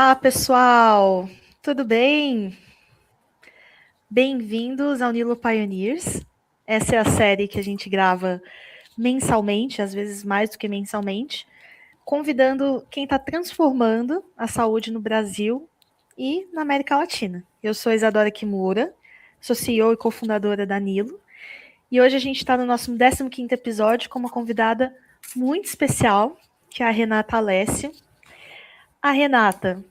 Olá, pessoal! Tudo bem? Bem-vindos ao Nilo Pioneers. Essa é a série que a gente grava mensalmente, às vezes mais do que mensalmente, convidando quem está transformando a saúde no Brasil e na América Latina. Eu sou Isadora Kimura, sou CEO e cofundadora da Nilo, e hoje a gente está no nosso 15º episódio com uma convidada muito especial, que é a Renata Alessio. A Renata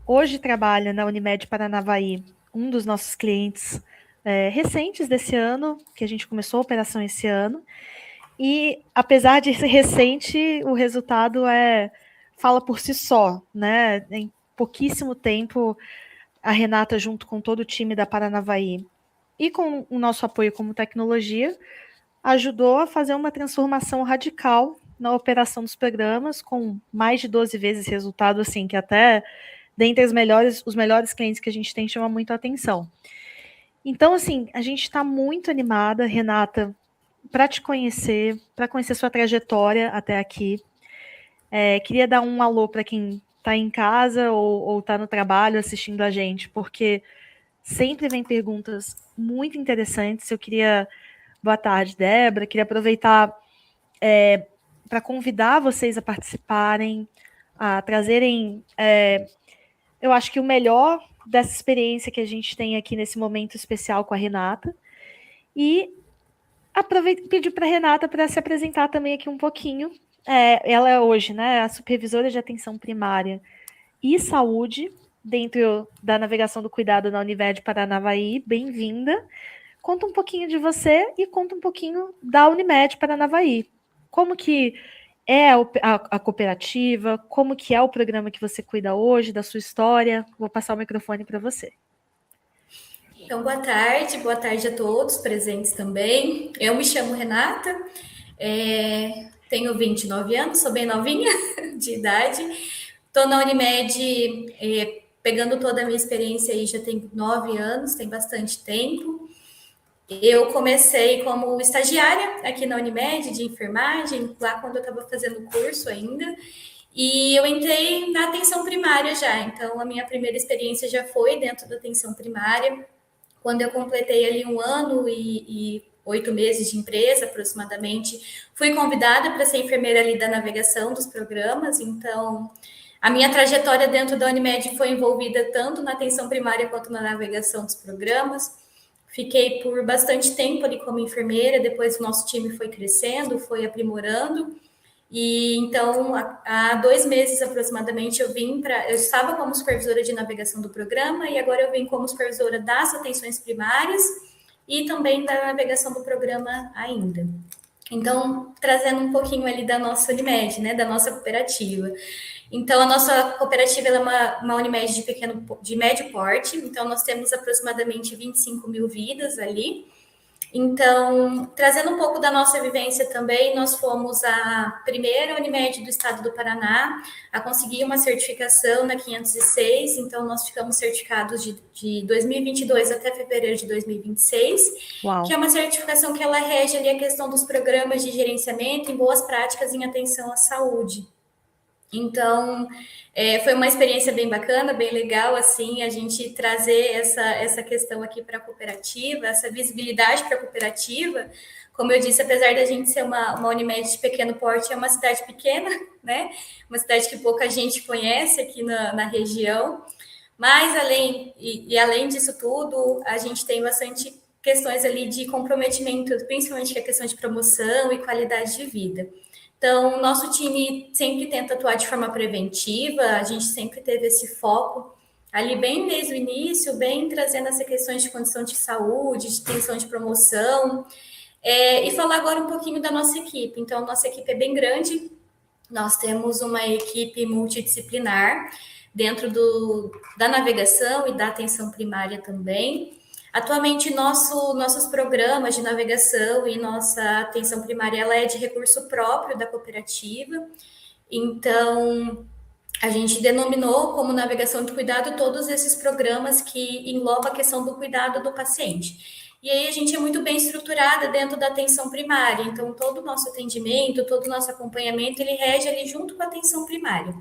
hoje trabalha na Unimed Paranavaí, um dos nossos clientes recentes desse ano, que a gente começou a operação esse ano. E apesar de ser recente, o resultado fala por si só, né? Em pouquíssimo tempo, a Renata, junto com todo o time da Paranavaí e com o nosso apoio como tecnologia, ajudou a fazer uma transformação radical na operação dos programas, com mais de 12 vezes resultado, assim, que até dentre os melhores clientes que a gente tem chama muito a atenção. Então, assim, a gente está muito animada, Renata, para te conhecer, para conhecer sua trajetória até aqui. Queria dar um alô para quem está em casa ou está no trabalho assistindo a gente, porque sempre vem perguntas muito interessantes. Eu queria... Boa tarde, Débora. Queria aproveitar para convidar vocês a participarem, a trazerem, eu acho que o melhor dessa experiência que a gente tem aqui nesse momento especial com a Renata. E pedir para a Renata para se apresentar também aqui um pouquinho. Ela é hoje, né, a supervisora de atenção primária e saúde dentro da navegação do cuidado na Unimed Paranavaí. Bem-vinda. Conta um pouquinho de você e conta um pouquinho da Unimed Paranavaí. Como que é a cooperativa, como que é o programa que você cuida hoje, da sua história. Vou passar o microfone para você. Então, boa tarde a todos presentes também. Eu me chamo Renata, tenho 29 anos, sou bem novinha de idade. Estou na Unimed, pegando toda a minha experiência aí, já tem 9 anos, tem bastante tempo. Eu comecei como estagiária aqui na Unimed de enfermagem, lá quando eu estava fazendo o curso ainda. E eu entrei na atenção primária já, então a minha primeira experiência já foi dentro da atenção primária. Quando eu completei ali 1 ano e 8 meses de empresa, aproximadamente, fui convidada para ser enfermeira ali da navegação dos programas. Então, a minha trajetória dentro da Unimed foi envolvida tanto na atenção primária quanto na navegação dos programas. Fiquei por bastante tempo ali como enfermeira, depois o nosso time foi crescendo, foi aprimorando. E então, há 2 meses aproximadamente, eu estava como supervisora de navegação do programa e agora eu vim como supervisora das atenções primárias e também da navegação do programa ainda. Então, trazendo um pouquinho ali da nossa Unimed, né, da nossa cooperativa. Então, a nossa cooperativa é uma Unimed de médio porte, então nós temos aproximadamente 25 mil vidas ali. Então, trazendo um pouco da nossa vivência também, nós fomos a primeira Unimed do estado do Paraná a conseguir uma certificação na 506, então nós ficamos certificados de 2022 até fevereiro de 2026, Uau. que é uma certificação que ela rege ali a questão dos programas de gerenciamento em boas práticas em atenção à saúde. Então, foi uma experiência bem bacana, bem legal, assim, a gente trazer essa questão aqui para a cooperativa, essa visibilidade para a cooperativa. Como eu disse, apesar da gente ser uma Unimed de pequeno porte, é uma cidade pequena, né? Uma cidade que pouca gente conhece aqui na região. Mas, além disso tudo, a gente tem bastante questões ali de comprometimento, principalmente a questão de promoção e qualidade de vida. Então, nosso time sempre tenta atuar de forma preventiva, a gente sempre teve esse foco ali bem desde o início, bem trazendo essa questões de condição de saúde, de tensão de promoção, e falar agora um pouquinho da nossa equipe. Então, nossa equipe é bem grande, nós temos uma equipe multidisciplinar dentro da navegação e da atenção primária também. Atualmente, nossos programas de navegação e nossa atenção primária ela é de recurso próprio da cooperativa. Então, a gente denominou como navegação de cuidado todos esses programas que englobam a questão do cuidado do paciente. E aí a gente é muito bem estruturada dentro da atenção primária. Então, todo o nosso atendimento, todo o nosso acompanhamento, ele rege ali junto com a atenção primária.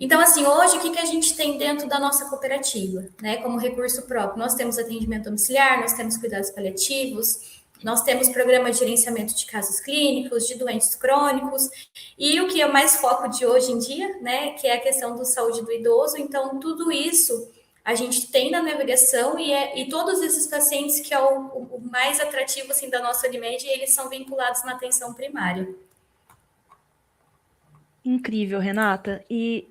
Então, assim, hoje, o que a gente tem dentro da nossa cooperativa, né, como recurso próprio? Nós temos atendimento domiciliar, nós temos cuidados paliativos, nós temos programa de gerenciamento de casos clínicos, de doentes crônicos, e o que é mais foco de hoje em dia, né, que é a questão da saúde do idoso. Então, tudo isso a gente tem na navegação e todos esses pacientes que é o mais atrativo assim, da nossa Unimed, eles são vinculados na atenção primária. Incrível, Renata. E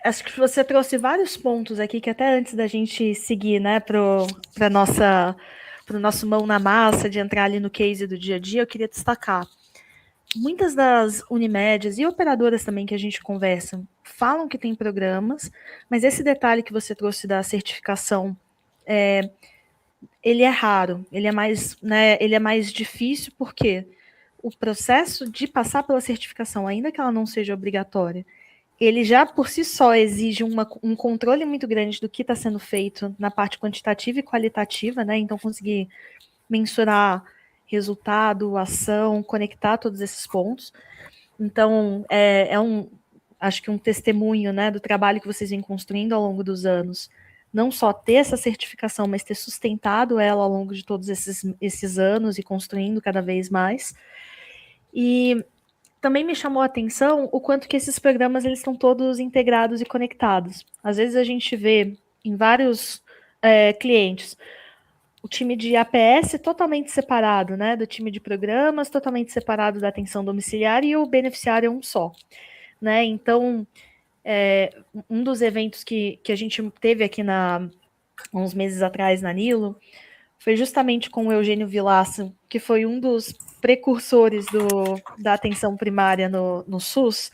acho que você trouxe vários pontos aqui que até antes da gente seguir, né, para nossa para o nosso mão na massa de entrar ali no case do dia a dia, eu queria destacar. Muitas das Unimedes e operadoras também que a gente conversa falam que tem programas, mas esse detalhe que você trouxe da certificação, ele é raro, ele é mais, né, ele é mais difícil porque o processo de passar pela certificação, ainda que ela não seja obrigatória, ele já por si só exige um controle muito grande do que está sendo feito na parte quantitativa e qualitativa, né? Então conseguir mensurar resultado, ação, conectar todos esses pontos. Então, acho que um testemunho, né, do trabalho que vocês vêm construindo ao longo dos anos. Não só ter essa certificação, mas ter sustentado ela ao longo de todos esses anos e construindo cada vez mais. E também me chamou a atenção o quanto que esses programas eles estão todos integrados e conectados. Às vezes a gente vê em vários clientes o time de APS totalmente separado, né, do time de programas, totalmente separado da atenção domiciliar e o beneficiário é um só, né? Então, um dos eventos que a gente teve aqui uns meses atrás na Nilo foi justamente com o Eugênio Vilaça, que foi um dos precursores da atenção primária no SUS,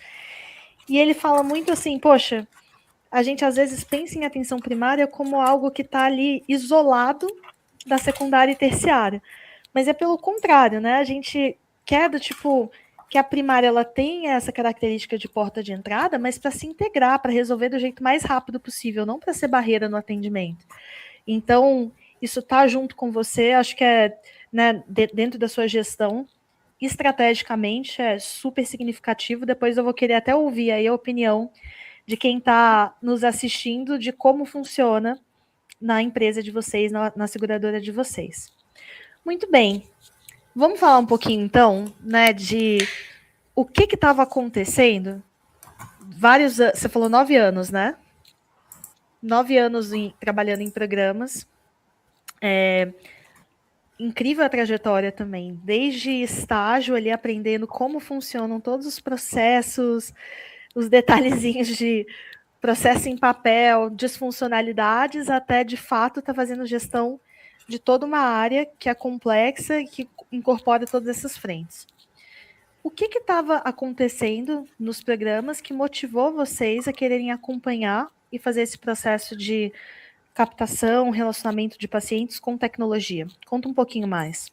e ele fala muito assim, poxa, a gente às vezes pensa em atenção primária como algo que está ali isolado da secundária e terciária, mas é pelo contrário, né? A gente quer do tipo que a primária ela tem essa característica de porta de entrada, mas para se integrar, para resolver do jeito mais rápido possível, não para ser barreira no atendimento. Então, isso tá junto com você, acho que né, dentro da sua gestão, estrategicamente é super significativo. Depois eu vou querer até ouvir aí a opinião de quem está nos assistindo de como funciona na empresa de vocês, na seguradora de vocês. Muito bem. Vamos falar um pouquinho, então, né, de o que estava acontecendo. Você falou 9 anos, né? 9 anos trabalhando em programas. Incrível a trajetória também. Desde estágio ali, aprendendo como funcionam todos os processos, os detalhezinhos de processo em papel, disfuncionalidades, até de fato estar fazendo gestão de toda uma área que é complexa e que incorpora todas essas frentes. O que estava acontecendo nos programas que motivou vocês a quererem acompanhar e fazer esse processo de captação, relacionamento de pacientes com tecnologia? Conta um pouquinho mais.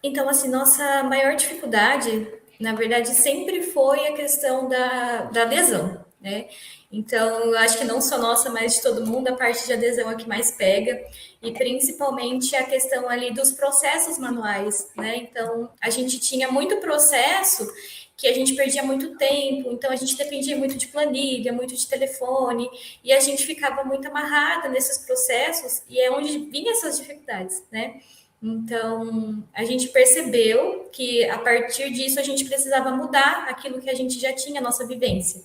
Então, assim, nossa maior dificuldade, na verdade, sempre foi a questão da adesão, né? Então, eu acho que não só nossa, mas de todo mundo, a parte de adesão é que mais pega, e principalmente a questão ali dos processos manuais, né? Então, a gente tinha muito processo que a gente perdia muito tempo, então a gente dependia muito de planilha, muito de telefone, e a gente ficava muito amarrada nesses processos, e é onde vinham essas dificuldades, né? Então, a gente percebeu que a partir disso a gente precisava mudar aquilo que a gente já tinha, a nossa vivência.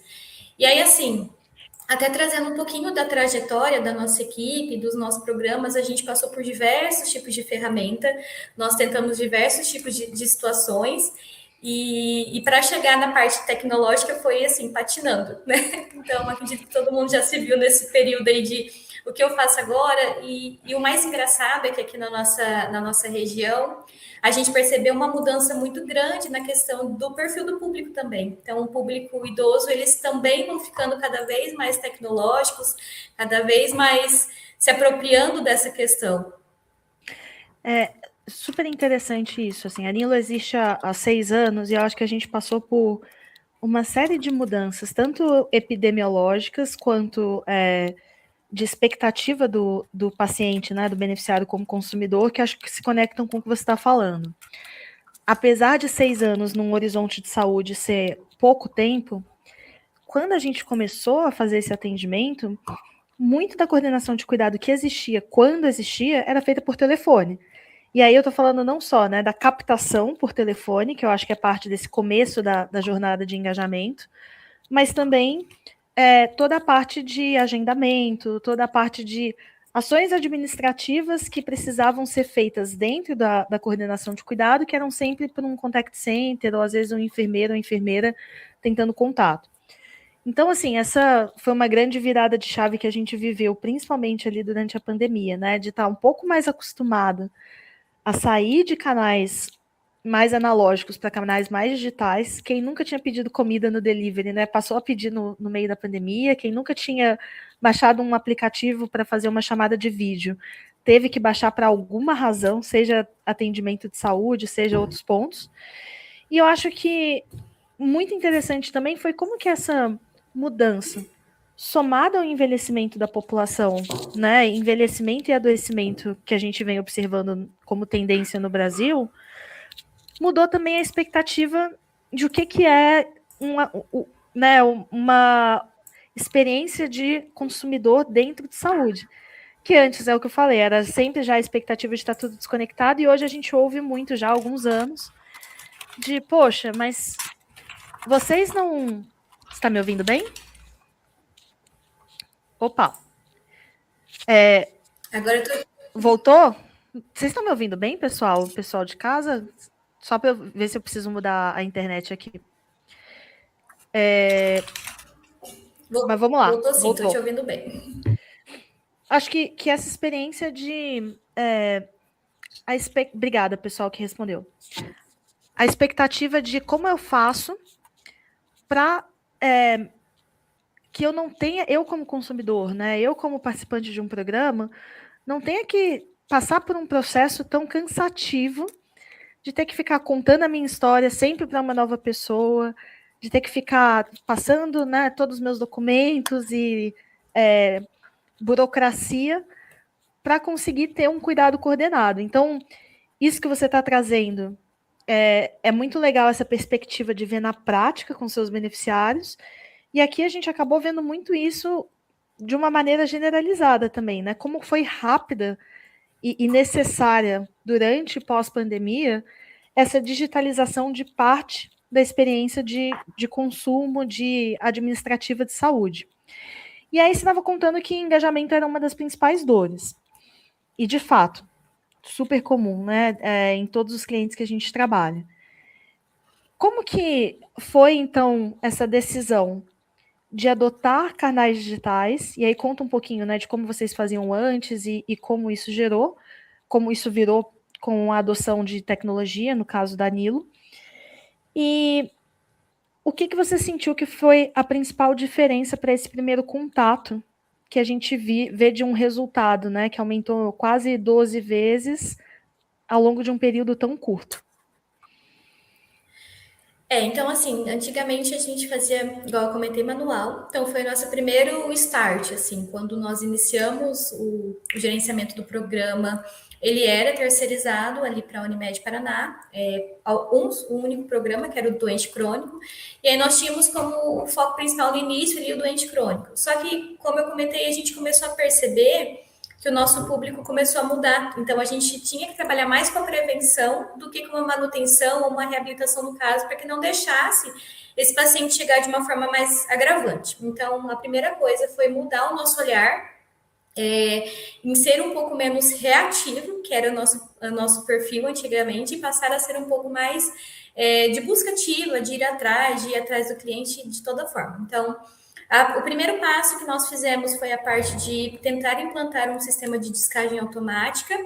E aí, assim, até trazendo um pouquinho da trajetória da nossa equipe, dos nossos programas, a gente passou por diversos tipos de ferramenta, nós tentamos diversos tipos de situações, e para chegar na parte tecnológica foi assim, patinando, né? Então, acredito que todo mundo já se viu nesse período aí de o que eu faço agora, e o mais engraçado é que aqui na nossa região a gente percebeu uma mudança muito grande na questão do perfil do público também. Então, o público idoso, eles também vão ficando cada vez mais tecnológicos, cada vez mais se apropriando dessa questão. É super interessante isso. Assim, a Nilo existe há 6 anos e eu acho que a gente passou por uma série de mudanças, tanto epidemiológicas quanto de expectativa do paciente, né, do beneficiário como consumidor, que acho que se conectam com o que você está falando. Apesar de 6 anos num horizonte de saúde ser pouco tempo, quando a gente começou a fazer esse atendimento, muito da coordenação de cuidado que existia, quando existia, era feita por telefone. E aí eu tô falando não só, né, da captação por telefone, que eu acho que é parte desse começo da jornada de engajamento, mas também toda a parte de agendamento, toda a parte de ações administrativas que precisavam ser feitas dentro da coordenação de cuidado, que eram sempre por um contact center, ou às vezes um enfermeiro ou enfermeira tentando contato. Então, assim, essa foi uma grande virada de chave que a gente viveu, principalmente ali durante a pandemia, né? De estar um pouco mais acostumado a sair de canais mais analógicos para canais mais digitais. Quem nunca tinha pedido comida no delivery, né? Passou a pedir no meio da pandemia. Quem nunca tinha baixado um aplicativo para fazer uma chamada de vídeo, teve que baixar para alguma razão, seja atendimento de saúde, seja outros pontos. E eu acho que muito interessante também foi como que essa mudança, somada ao envelhecimento da população, né, envelhecimento e adoecimento que a gente vem observando como tendência no Brasil, mudou também a expectativa de o que é uma experiência de consumidor dentro de saúde. Que antes é o que eu falei, era sempre já a expectativa de estar tudo desconectado, e hoje a gente ouve muito já há alguns anos de, poxa, mas vocês não... Está me ouvindo bem? Opa. Agora eu tô... Voltou? Vocês estão me ouvindo bem, pessoal? Pessoal de casa? Só para eu ver se eu preciso mudar a internet aqui. Mas vamos lá. Voltou sim, tô te Voltou. ouvindo bem. Acho que essa experiência de... Obrigada, pessoal, que respondeu. A expectativa de como eu faço para que eu não tenha, eu como consumidor, né, eu como participante de um programa, não tenha que passar por um processo tão cansativo de ter que ficar contando a minha história sempre para uma nova pessoa, de ter que ficar passando, né, todos os meus documentos e burocracia para conseguir ter um cuidado coordenado. Então, isso que você está trazendo é muito legal, essa perspectiva de ver na prática com seus beneficiários. E aqui a gente acabou vendo muito isso de uma maneira generalizada também, né? Como foi rápida e necessária durante e pós-pandemia essa digitalização de parte da experiência de consumo, de administrativa de saúde. E aí você estava contando que engajamento era uma das principais dores. E, de fato, super comum, né? Em todos os clientes que a gente trabalha. Como que foi, então, essa decisão de adotar canais digitais? E aí conta um pouquinho, né, de como vocês faziam antes e como isso gerou, como isso virou com a adoção de tecnologia, no caso da Nilo. E o que você sentiu que foi a principal diferença para esse primeiro contato que a gente vê de um resultado, né, que aumentou quase 12 vezes ao longo de um período tão curto? Então assim, antigamente a gente fazia, igual eu comentei, manual. Então foi nosso primeiro start, assim, quando nós iniciamos o gerenciamento do programa, ele era terceirizado ali para a Unimed Paraná, um único programa, que era o doente crônico, e aí nós tínhamos como foco principal no início ali o doente crônico. Só que, como eu comentei, a gente começou a perceber que o nosso público começou a mudar. Então, a gente tinha que trabalhar mais com a prevenção do que com uma manutenção ou uma reabilitação no caso, para que não deixasse esse paciente chegar de uma forma mais agravante. Então, a primeira coisa foi mudar o nosso olhar, em ser um pouco menos reativo, que era o nosso perfil antigamente, e passar a ser um pouco mais de busca ativa, de ir atrás do cliente de toda forma. Então, o primeiro passo que nós fizemos foi a parte de tentar implantar um sistema de descagem automática.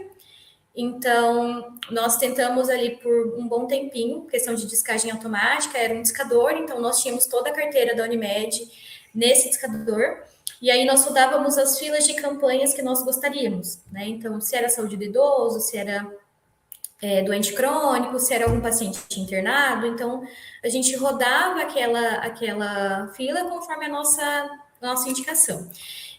Então, nós tentamos ali por um bom tempinho, questão de descagem automática, era um discador, então nós tínhamos toda a carteira da Unimed nesse discador, e aí nós rodávamos as filas de campanhas que nós gostaríamos, né? Então, se era saúde do idoso, se era doente crônico, se era algum paciente internado, então a gente rodava aquela fila conforme a nossa indicação.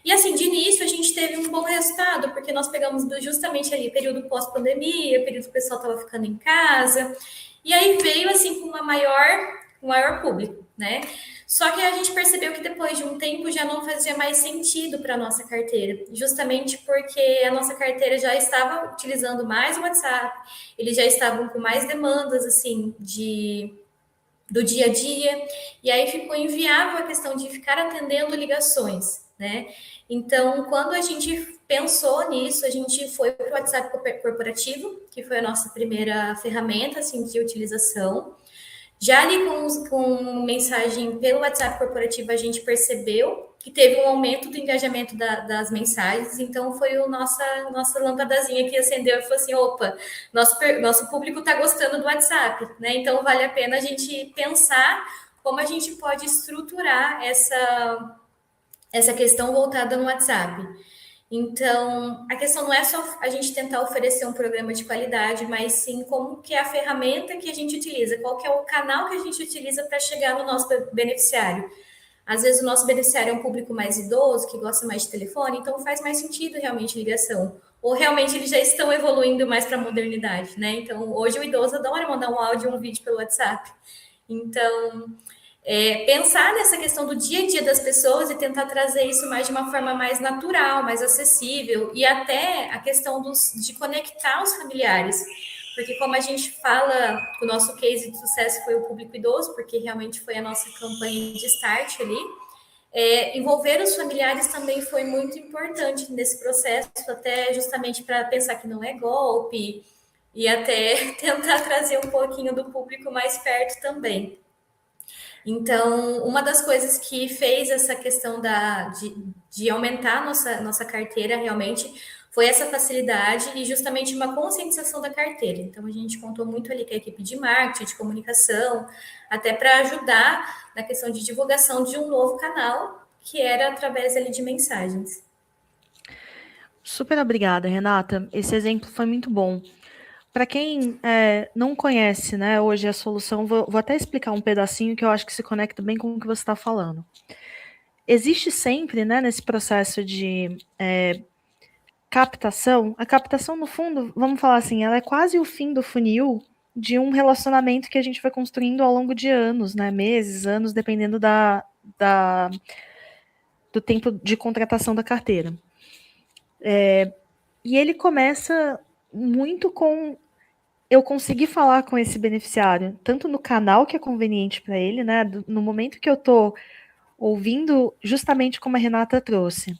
E assim, de início a gente teve um bom resultado, porque nós pegamos justamente ali período pós-pandemia, período que o pessoal estava ficando em casa, e aí veio assim com uma maior o maior público, né? Só que a gente percebeu que depois de um tempo já não fazia mais sentido para a nossa carteira, justamente porque a nossa carteira já estava utilizando mais o WhatsApp, eles já estavam com mais demandas assim do dia a dia, e aí ficou inviável a questão de ficar atendendo ligações, né? Então, quando a gente pensou nisso, a gente foi para o WhatsApp corporativo, que foi a nossa primeira ferramenta assim, de utilização. Já ali com mensagem pelo WhatsApp corporativo, a gente percebeu que teve um aumento do engajamento das mensagens, então foi o nossa lâmpadazinha que acendeu e falou assim: opa, nosso público está gostando do WhatsApp, né? Então vale a pena a gente pensar como a gente pode estruturar essa questão voltada no WhatsApp. Então, a questão não é só a gente tentar oferecer um programa de qualidade, mas sim como que é a ferramenta que a gente utiliza, qual que é o canal que a gente utiliza para chegar no nosso beneficiário. Às vezes o nosso beneficiário é um público mais idoso, que gosta mais de telefone, então faz mais sentido realmente ligação. Ou realmente eles já estão evoluindo mais para a modernidade, né? Então, hoje o idoso adora mandar um áudio ou um vídeo pelo WhatsApp. Então, pensar nessa questão do dia a dia das pessoas e tentar trazer isso mais de uma forma mais natural, mais acessível, e até a questão de conectar os familiares. Porque como a gente fala, o nosso case de sucesso foi o público idoso, porque realmente foi a nossa campanha de start ali, envolver os familiares também foi muito importante nesse processo, até justamente para pensar que não é golpe, e até tentar trazer um pouquinho do público mais perto também. Então, uma das coisas que fez essa questão de aumentar nossa carteira realmente foi essa facilidade e justamente uma conscientização da carteira. Então, a gente contou muito ali com a equipe de marketing, de comunicação, até para ajudar na questão de divulgação de um novo canal, que era através ali de mensagens. Super obrigada, Renata. Esse exemplo foi muito bom. Para quem não conhece, né, hoje a solução, vou até explicar um pedacinho que eu acho que se conecta bem com o que você está falando. Existe sempre, né, nesse processo de captação, a captação, no fundo, vamos falar assim, ela é quase o fim do funil de um relacionamento que a gente vai construindo ao longo de anos, né, meses, anos, dependendo do tempo de contratação da carteira. E ele começa muito com eu conseguir falar com esse beneficiário, tanto no canal que é conveniente para ele, né? No momento que eu estou ouvindo, justamente como a Renata trouxe,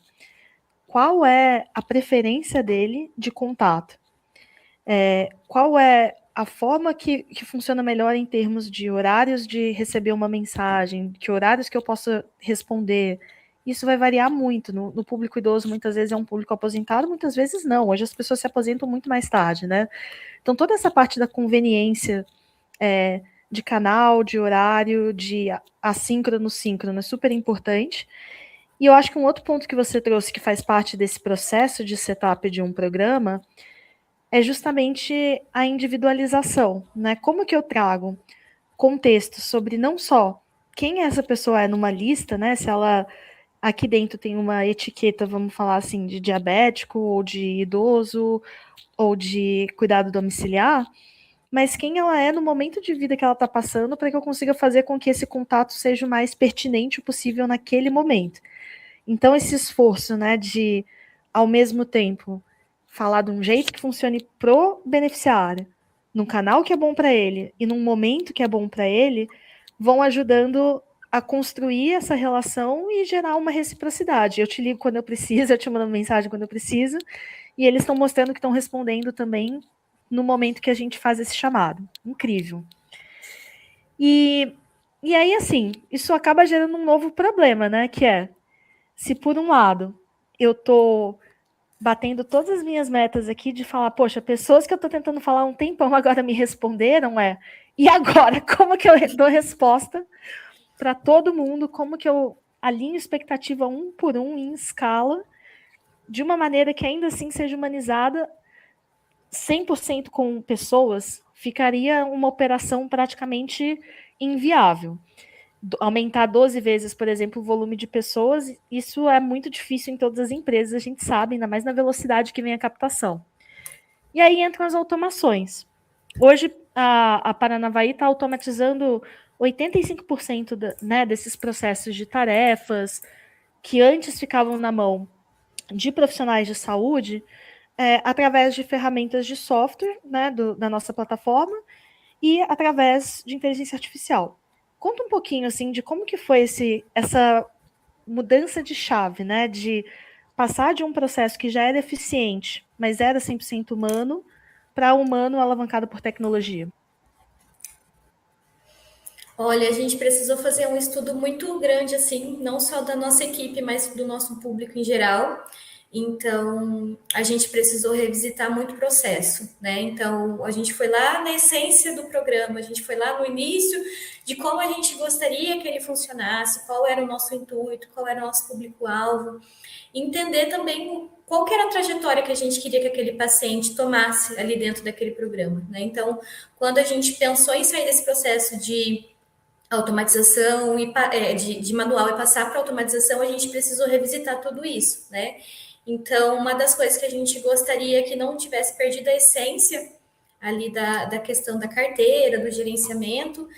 qual é a preferência dele de contato? Qual é a forma que funciona melhor em termos de horários de receber uma mensagem, que horários que eu possa responder? Isso vai variar muito. No público idoso, muitas vezes é um público aposentado, muitas vezes não. Hoje as pessoas se aposentam muito mais tarde, né? Então, toda essa parte da conveniência de canal, de horário, de assíncrono, síncrono, é super importante. E eu acho que um outro ponto que você trouxe, que faz parte desse processo de setup de um programa, é justamente a individualização, né? Como que eu trago contexto sobre não só quem essa pessoa é numa lista, né? Se ela aqui dentro tem uma etiqueta, vamos falar assim, de diabético, ou de idoso, ou de cuidado domiciliar, mas quem ela é no momento de vida que ela está passando, para que eu consiga fazer com que esse contato seja o mais pertinente possível naquele momento. Então, esse esforço, né, de, ao mesmo tempo, falar de um jeito que funcione pro beneficiário, num canal que é bom para ele e num momento que é bom para ele, vão ajudando a construir essa relação e gerar uma reciprocidade. Eu te ligo quando eu preciso, eu te mando mensagem quando eu preciso, e eles estão mostrando que estão respondendo também no momento que a gente faz esse chamado. Incrível. E aí, assim, isso acaba gerando um novo problema, né? Que é, se por um lado eu tô batendo todas as minhas metas aqui de falar, poxa, pessoas que eu tô tentando falar há um tempão agora me responderam, e agora, como que eu dou resposta para todo mundo? Como que eu alinho expectativa um por um em escala, de uma maneira que ainda assim seja humanizada, 100% com pessoas, ficaria uma operação praticamente inviável. Aumentar 12 vezes, por exemplo, o volume de pessoas, isso é muito difícil em todas as empresas, a gente sabe, ainda mais na velocidade que vem a captação. E aí entram as automações. Hoje, a Paranavaí está automatizando 85% desses processos de tarefas que antes ficavam na mão de profissionais de saúde, através de ferramentas de software, né, da nossa plataforma, e através de inteligência artificial. Conta um pouquinho assim de como que foi essa mudança de chave, né, de passar de um processo que já era eficiente, mas era 100% humano, para humano alavancado por tecnologia. Olha, a gente precisou fazer um estudo muito grande, assim, não só da nossa equipe, mas do nosso público em geral. Então, a gente precisou revisitar muito o processo, né? Então, a gente foi lá na essência do programa, a gente foi lá no início de como a gente gostaria que ele funcionasse, qual era o nosso intuito, qual era o nosso público-alvo, entender também qual que era a trajetória que a gente queria que aquele paciente tomasse ali dentro daquele programa, né? Então, quando a gente pensou em sair desse processo de automatização de manual e passar para automatização, a gente precisou revisitar tudo isso, né? Então, uma das coisas que a gente gostaria que não tivesse perdido a essência ali da questão da carteira, do gerenciamento,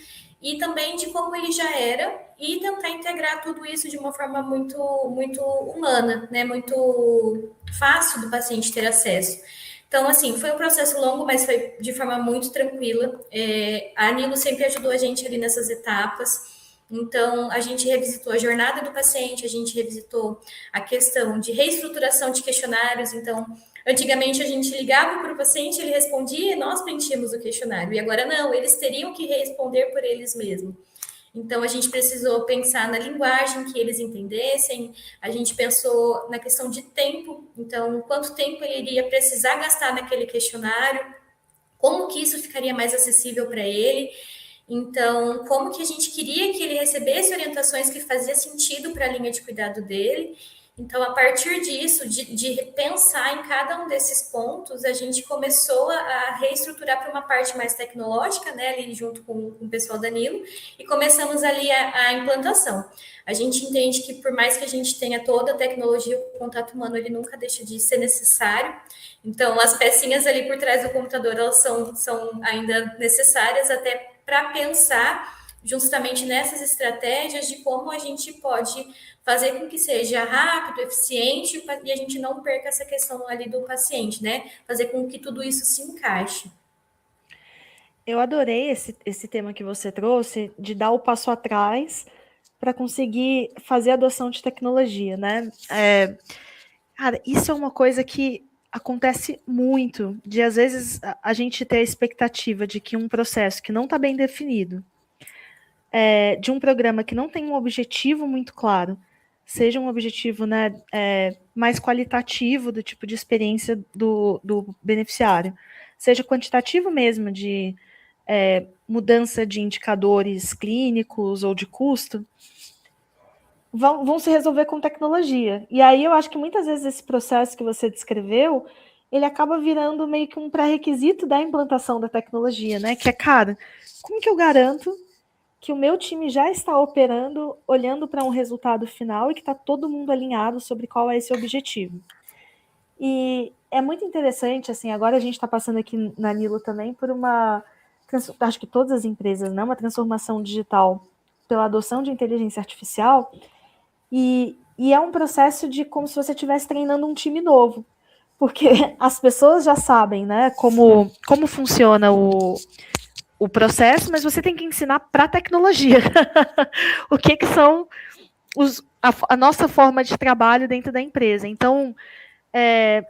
e também de como ele já era, e tentar integrar tudo isso de uma forma muito, muito humana, né? Muito fácil do paciente ter acesso. Então, assim, foi um processo longo, mas foi de forma muito tranquila. A Nilo sempre ajudou a gente ali nessas etapas. Então, a gente revisitou a jornada do paciente, a gente revisitou a questão de reestruturação de questionários. Então, antigamente a gente ligava para o paciente, ele respondia e nós preenchíamos o questionário. E agora não, eles teriam que responder por eles mesmos. Então, a gente precisou pensar na linguagem que eles entendessem, a gente pensou na questão de tempo, então, quanto tempo ele iria precisar gastar naquele questionário, como que isso ficaria mais acessível para ele, então, como que a gente queria que ele recebesse orientações que fazia sentido para a linha de cuidado dele. Então, a partir disso, de pensar em cada um desses pontos, a gente começou a reestruturar para uma parte mais tecnológica, né, ali junto com o pessoal da Nilo, e começamos ali a implantação. A gente entende que por mais que a gente tenha toda a tecnologia, o contato humano ele nunca deixa de ser necessário. Então, as pecinhas ali por trás do computador, elas são ainda necessárias até para pensar justamente nessas estratégias de como a gente pode fazer com que seja rápido, eficiente e a gente não perca essa questão ali do paciente, né? Fazer com que tudo isso se encaixe. Eu adorei esse tema que você trouxe, de dar o passo atrás para conseguir fazer a adoção de tecnologia, né? Cara, isso é uma coisa que acontece muito, de às vezes a gente ter a expectativa de que um processo que não está bem definido, de um programa que não tem um objetivo muito claro, seja um objetivo, né, mais qualitativo do tipo de experiência do beneficiário, seja quantitativo mesmo, de mudança de indicadores clínicos ou de custo, vão se resolver com tecnologia. E aí eu acho que muitas vezes esse processo que você descreveu, ele acaba virando meio que um pré-requisito da implantação da tecnologia, né? Que é, cara, como que eu garanto que o meu time já está operando, olhando para um resultado final e que está todo mundo alinhado sobre qual é esse objetivo? E é muito interessante, assim, agora a gente está passando aqui na Nilo também por acho que todas as empresas, né, uma transformação digital pela adoção de inteligência artificial, e é um processo de como se você estivesse treinando um time novo, porque as pessoas já sabem, né, como funciona o processo, mas você tem que ensinar para a tecnologia o que são a nossa forma de trabalho dentro da empresa. Então, é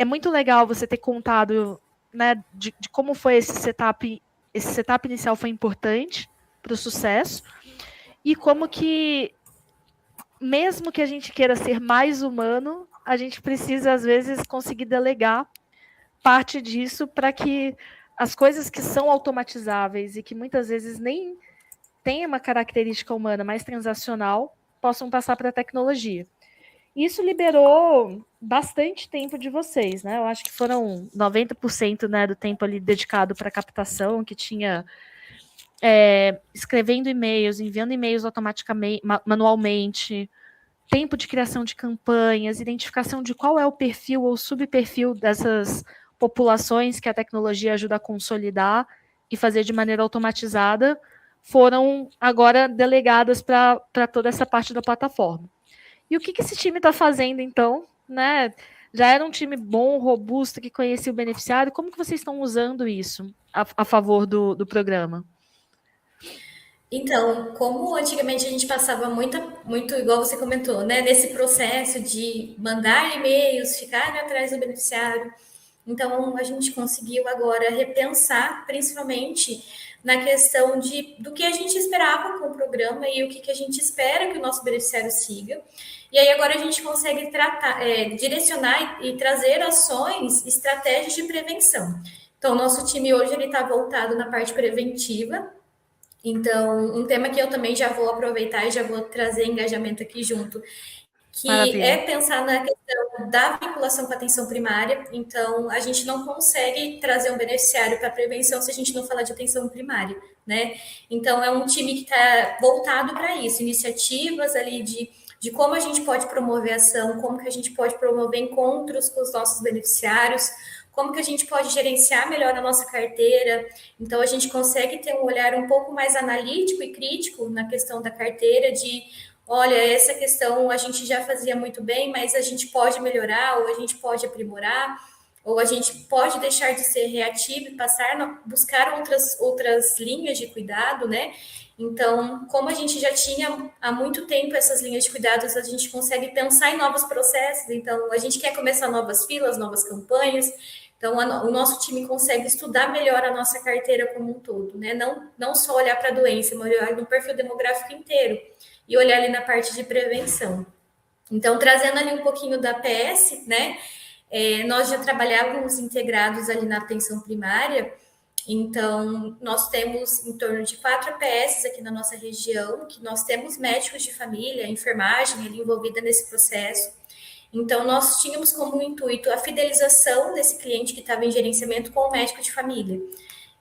muito legal você ter contado, né, de como foi esse setup. Esse setup inicial foi importante para o sucesso, e como que, mesmo que a gente queira ser mais humano, a gente precisa, às vezes, conseguir delegar parte disso para que as coisas que são automatizáveis e que muitas vezes nem têm uma característica humana, mais transacional, possam passar para a tecnologia. Isso liberou bastante tempo de vocês, né? Eu acho que foram 90%, né, do tempo ali dedicado para captação, que tinha escrevendo e-mails, enviando e-mails automaticamente, manualmente, tempo de criação de campanhas, identificação de qual é o perfil ou subperfil dessas populações que a tecnologia ajuda a consolidar e fazer de maneira automatizada, foram agora delegadas para toda essa parte da plataforma. E o que esse time está fazendo, então, né? Já era um time bom, robusto, que conhecia o beneficiário. Como que vocês estão usando isso a favor do programa? Então, como antigamente a gente passava muito, igual você comentou, né, nesse processo de mandar e-mails, ficar atrás do beneficiário, então a gente conseguiu agora repensar, principalmente na questão do que a gente esperava com o programa e o que a gente espera que o nosso beneficiário siga. E aí agora a gente consegue tratar, direcionar e trazer ações, estratégias de prevenção. Então, o nosso time hoje ele está voltado na parte preventiva. Então, um tema que eu também já vou aproveitar e já vou trazer engajamento aqui junto, que é Maravilha. pensar na questão da vinculação com a atenção primária. Então, a gente não consegue trazer um beneficiário para a prevenção se a gente não falar de atenção primária, né? Então, é um time que está voltado para isso, iniciativas ali de como a gente pode promover ação, como que a gente pode promover encontros com os nossos beneficiários, como que a gente pode gerenciar melhor a nossa carteira. Então, a gente consegue ter um olhar um pouco mais analítico e crítico na questão da carteira, de olha, essa questão a gente já fazia muito bem, mas a gente pode melhorar, ou a gente pode aprimorar, ou a gente pode deixar de ser reativo e passar a buscar outras linhas de cuidado, né? Então, como a gente já tinha há muito tempo essas linhas de cuidados, a gente consegue pensar em novos processos. Então, a gente quer começar novas filas, novas campanhas. Então, o nosso time consegue estudar melhor a nossa carteira como um todo, né? Não só olhar para a doença, mas olhar no perfil demográfico inteiro e olhar ali na parte de prevenção. Então, trazendo ali um pouquinho da PS, né? Nós já trabalhávamos integrados ali na atenção primária, então nós temos em torno de 4 APS aqui na nossa região, que nós temos médicos de família, enfermagem ali envolvida nesse processo. Então, nós tínhamos como intuito a fidelização desse cliente que estava em gerenciamento com o médico de família.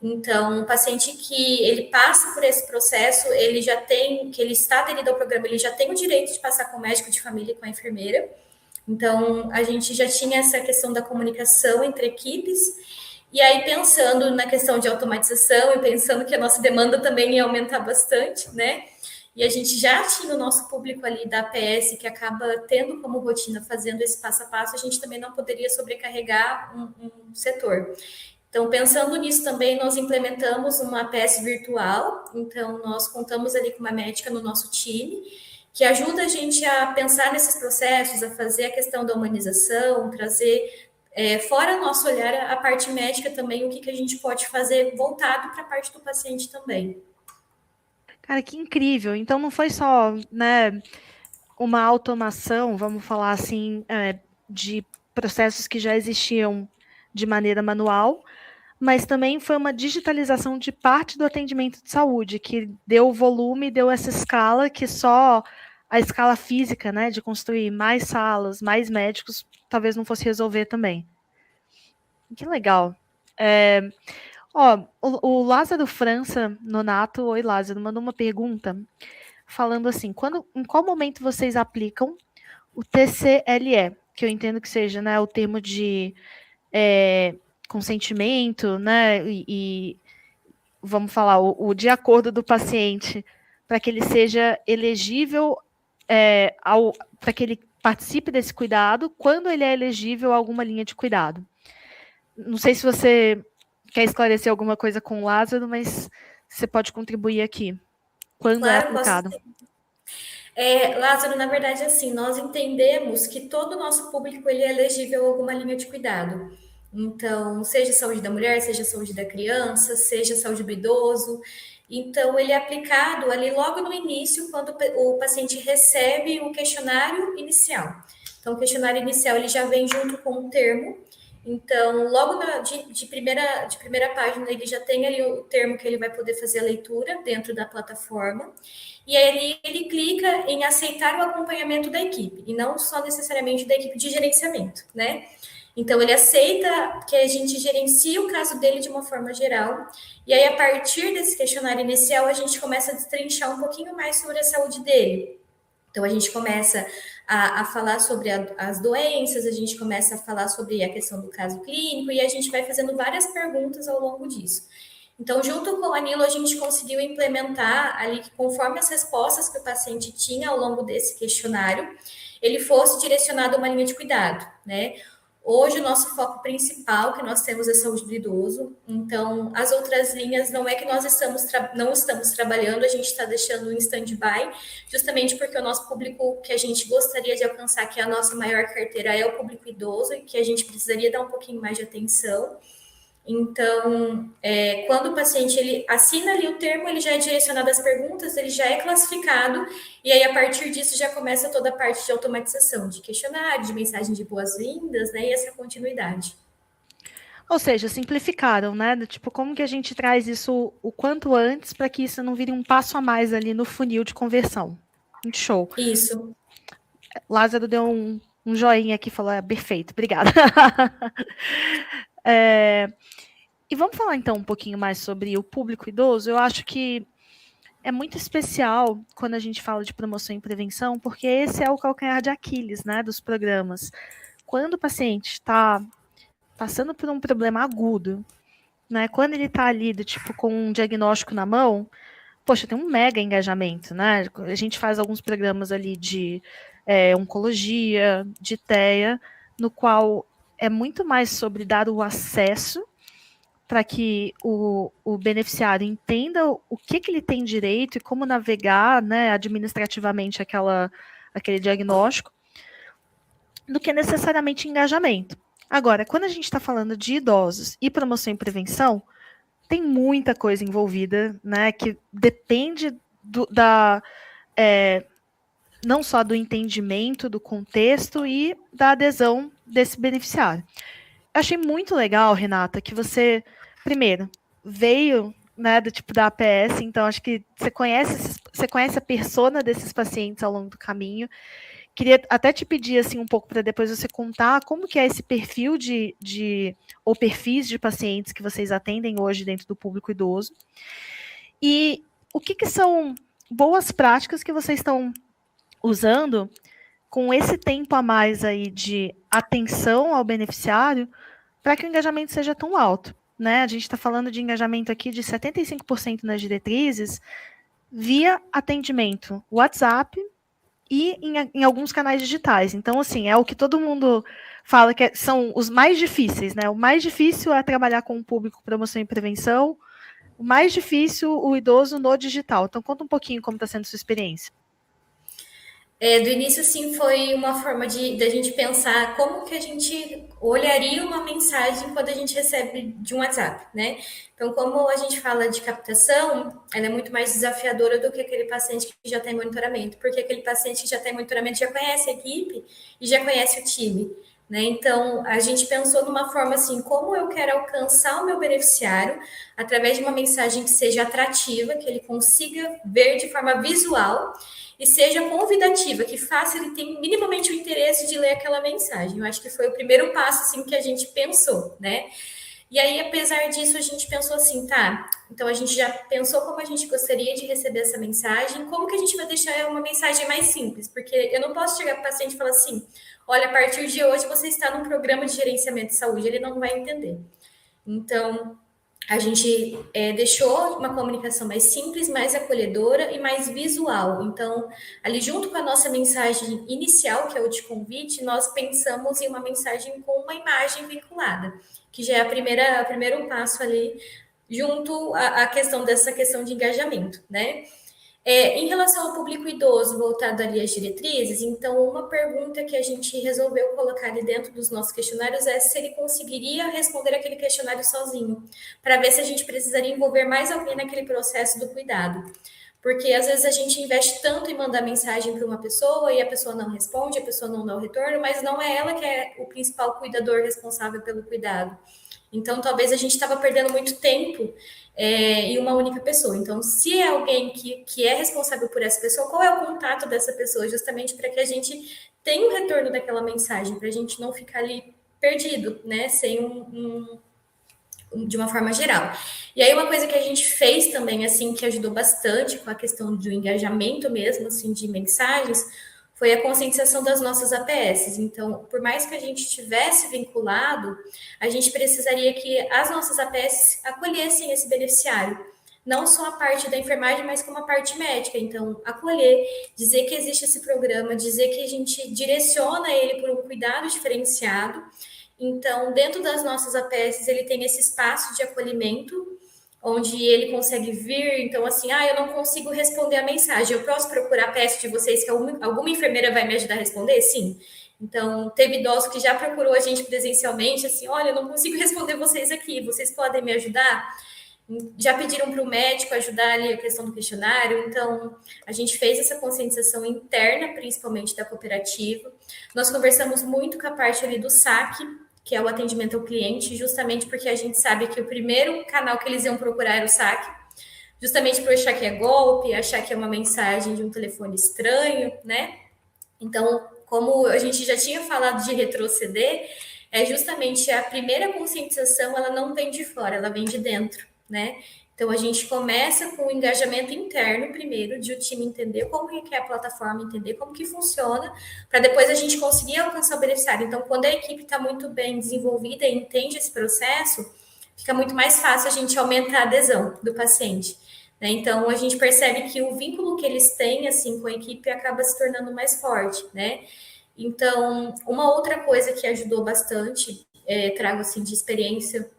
Então, o paciente que ele passa por esse processo, ele já tem, que ele está aderido ao programa, ele já tem o direito de passar com o médico de família e com a enfermeira. Então, a gente já tinha essa questão da comunicação entre equipes. E aí, pensando na questão de automatização e pensando que a nossa demanda também ia aumentar bastante, né? E a gente já tinha o nosso público ali da APS que acaba tendo como rotina fazendo esse passo a passo, a gente também não poderia sobrecarregar um setor. Então, pensando nisso também, nós implementamos uma APS virtual. Então, nós contamos ali com uma médica no nosso time, que ajuda a gente a pensar nesses processos, a fazer a questão da humanização, trazer, fora nosso olhar, a parte médica também, o que a gente pode fazer voltado para a parte do paciente também. Cara, que incrível. Então não foi só, né, uma automação, vamos falar assim, de processos que já existiam de maneira manual, mas também foi uma digitalização de parte do atendimento de saúde, que deu volume, deu essa escala que só a escala física, né, de construir mais salas, mais médicos, talvez não fosse resolver também. Que legal. O Lázaro França Nonato, oi Lázaro, mandou uma pergunta falando assim, em qual momento vocês aplicam o TCLE, que eu entendo que seja, né, o termo de consentimento, né, e vamos falar, o de acordo do paciente, para que ele seja elegível para que ele participe desse cuidado, quando ele é elegível a alguma linha de cuidado. Não sei se você quer esclarecer alguma coisa com o Lázaro, mas você pode contribuir aqui. Quando é Claro, posso. aplicado? Lázaro, na verdade, assim, nós entendemos que todo o nosso público ele é elegível a alguma linha de cuidado. Então, seja saúde da mulher, seja saúde da criança, seja saúde do idoso. Então, ele é aplicado ali logo no início, quando o paciente recebe o questionário inicial. Então, o questionário inicial ele já vem junto com um termo. Então, logo de primeira página, ele já tem ali o termo que ele vai poder fazer a leitura dentro da plataforma. E aí ele clica em aceitar o acompanhamento da equipe, e não só necessariamente da equipe de gerenciamento, né? Então, ele aceita que a gente gerencie o caso dele de uma forma geral, e aí, a partir desse questionário inicial, a gente começa a destrinchar um pouquinho mais sobre a saúde dele. Então, a gente começa a falar sobre as doenças, a gente começa a falar sobre a questão do caso clínico, e a gente vai fazendo várias perguntas ao longo disso. Então, junto com a Nilo, a gente conseguiu implementar ali, conforme as respostas que o paciente tinha ao longo desse questionário, ele fosse direcionado a uma linha de cuidado, né? Hoje, o nosso foco principal que nós temos é saúde do idoso. Então, as outras linhas não é que nós não estamos trabalhando, a gente está deixando em stand-by, justamente porque o nosso público que a gente gostaria de alcançar, que é a nossa maior carteira, é o público idoso, e que a gente precisaria dar um pouquinho mais de atenção. Então, quando o paciente ele assina ali o termo, ele já é direcionado às perguntas, ele já é classificado, e aí a partir disso já começa toda a parte de automatização, de questionário, de mensagem de boas-vindas, né, e essa continuidade. Ou seja, simplificaram, né? Tipo, como que a gente traz isso o quanto antes para que isso não vire um passo a mais ali no funil de conversão. Muito show. Isso. Lázaro deu um joinha aqui e falou: perfeito, obrigada. E vamos falar então um pouquinho mais sobre o público idoso. Eu acho que é muito especial quando a gente fala de promoção e prevenção, porque esse é o calcanhar de Aquiles, né, dos programas. Quando o paciente está passando por um problema agudo, né, quando ele está ali, tipo, com um diagnóstico na mão, poxa, tem um mega engajamento, né? A gente faz alguns programas ali de oncologia, de TEA, no qual é muito mais sobre dar o acesso para que o beneficiário entenda o que ele tem direito e como navegar, né, administrativamente aquele diagnóstico, do que necessariamente engajamento. Agora, quando a gente está falando de idosos e promoção e prevenção, tem muita coisa envolvida, né, que depende não só do entendimento do contexto e da adesão desse beneficiário. Eu achei muito legal, Renata, que você, primeiro, veio, né, do tipo da APS, então acho que você conhece a persona desses pacientes ao longo do caminho. Queria até te pedir assim um pouco para depois você contar como que é esse perfil ou perfis de pacientes que vocês atendem hoje dentro do público idoso. E o que são boas práticas que vocês estão usando com esse tempo a mais aí de atenção ao beneficiário para que o engajamento seja tão alto, né? A gente está falando de engajamento aqui de 75% nas diretrizes via atendimento WhatsApp e em alguns canais digitais. Então, assim, é o que todo mundo fala que são os mais difíceis, né? O mais difícil é trabalhar com o público promoção e prevenção, o mais difícil o idoso no digital. Então, conta um pouquinho como está sendo sua experiência. Do início, sim, foi uma forma de a gente pensar como que a gente olharia uma mensagem quando a gente recebe de um WhatsApp, né? Então, como a gente fala de captação, ela é muito mais desafiadora do que aquele paciente que já tem monitoramento, porque aquele paciente que já tem monitoramento já conhece a equipe e já conhece o time, né? Então, a gente pensou numa forma assim, como eu quero alcançar o meu beneficiário através de uma mensagem que seja atrativa, que ele consiga ver de forma visual e seja convidativa, que faça ele ter minimamente o interesse de ler aquela mensagem. Eu acho que foi o primeiro passo assim que a gente pensou, né? E aí, apesar disso, a gente pensou assim, tá? Então a gente já pensou como a gente gostaria de receber essa mensagem, como que a gente vai deixar uma mensagem mais simples, porque eu não posso chegar para o paciente e falar assim: olha, a partir de hoje você está num programa de gerenciamento de saúde, ele não vai entender. Então, a gente deixou uma comunicação mais simples, mais acolhedora e mais visual. Então, ali junto com a nossa mensagem inicial, que é o de convite, nós pensamos em uma mensagem com uma imagem vinculada, que já é o primeiro passo ali, junto à questão dessa questão de engajamento, né? Em relação ao público idoso, voltado ali às diretrizes, então uma pergunta que a gente resolveu colocar ali dentro dos nossos questionários é se ele conseguiria responder aquele questionário sozinho, para ver se a gente precisaria envolver mais alguém naquele processo do cuidado. Porque às vezes a gente investe tanto em mandar mensagem para uma pessoa e a pessoa não responde, a pessoa não dá o retorno, mas não é ela que é o principal cuidador responsável pelo cuidado. Então, talvez a gente estava perdendo muito tempo em uma única pessoa. Então, se é alguém que é responsável por essa pessoa, qual é o contato dessa pessoa? Justamente para que a gente tenha o retorno daquela mensagem, para a gente não ficar ali perdido, né? Sem de uma forma geral. E aí, uma coisa que a gente fez também, assim, que ajudou bastante com a questão do engajamento mesmo, assim, de mensagens, foi a conscientização das nossas APS. Então, por mais que a gente tivesse vinculado, a gente precisaria que as nossas APS acolhessem esse beneficiário. Não só a parte da enfermagem, mas como a parte médica. Então, acolher, dizer que existe esse programa, dizer que a gente direciona ele por um cuidado diferenciado. Então, dentro das nossas APS, ele tem esse espaço de acolhimento, onde ele consegue vir. Então, assim, eu não consigo responder a mensagem. Eu posso procurar a PS de vocês que alguma enfermeira vai me ajudar a responder? Sim. Então, teve idoso que já procurou a gente presencialmente, assim, olha, eu não consigo responder vocês aqui, vocês podem me ajudar? Já pediram para o médico ajudar ali a questão do questionário. Então, a gente fez essa conscientização interna, principalmente da cooperativa. Nós conversamos muito com a parte ali do saque, que é o atendimento ao cliente, justamente porque a gente sabe que o primeiro canal que eles iam procurar era o saque, justamente por achar que é golpe, achar que é uma mensagem de um telefone estranho, né? Então, como a gente já tinha falado de retroceder, é justamente a primeira conscientização, ela não vem de fora, ela vem de dentro, né? Então, a gente começa com o engajamento interno primeiro, de o time entender como que é a plataforma, entender como que funciona, para depois a gente conseguir alcançar o beneficiário. Então, quando a equipe está muito bem desenvolvida e entende esse processo, fica muito mais fácil a gente aumentar a adesão do paciente. Né? Então, a gente percebe que o vínculo que eles têm assim, com a equipe acaba se tornando mais forte. Né? Então, uma outra coisa que ajudou bastante, trago assim, de experiência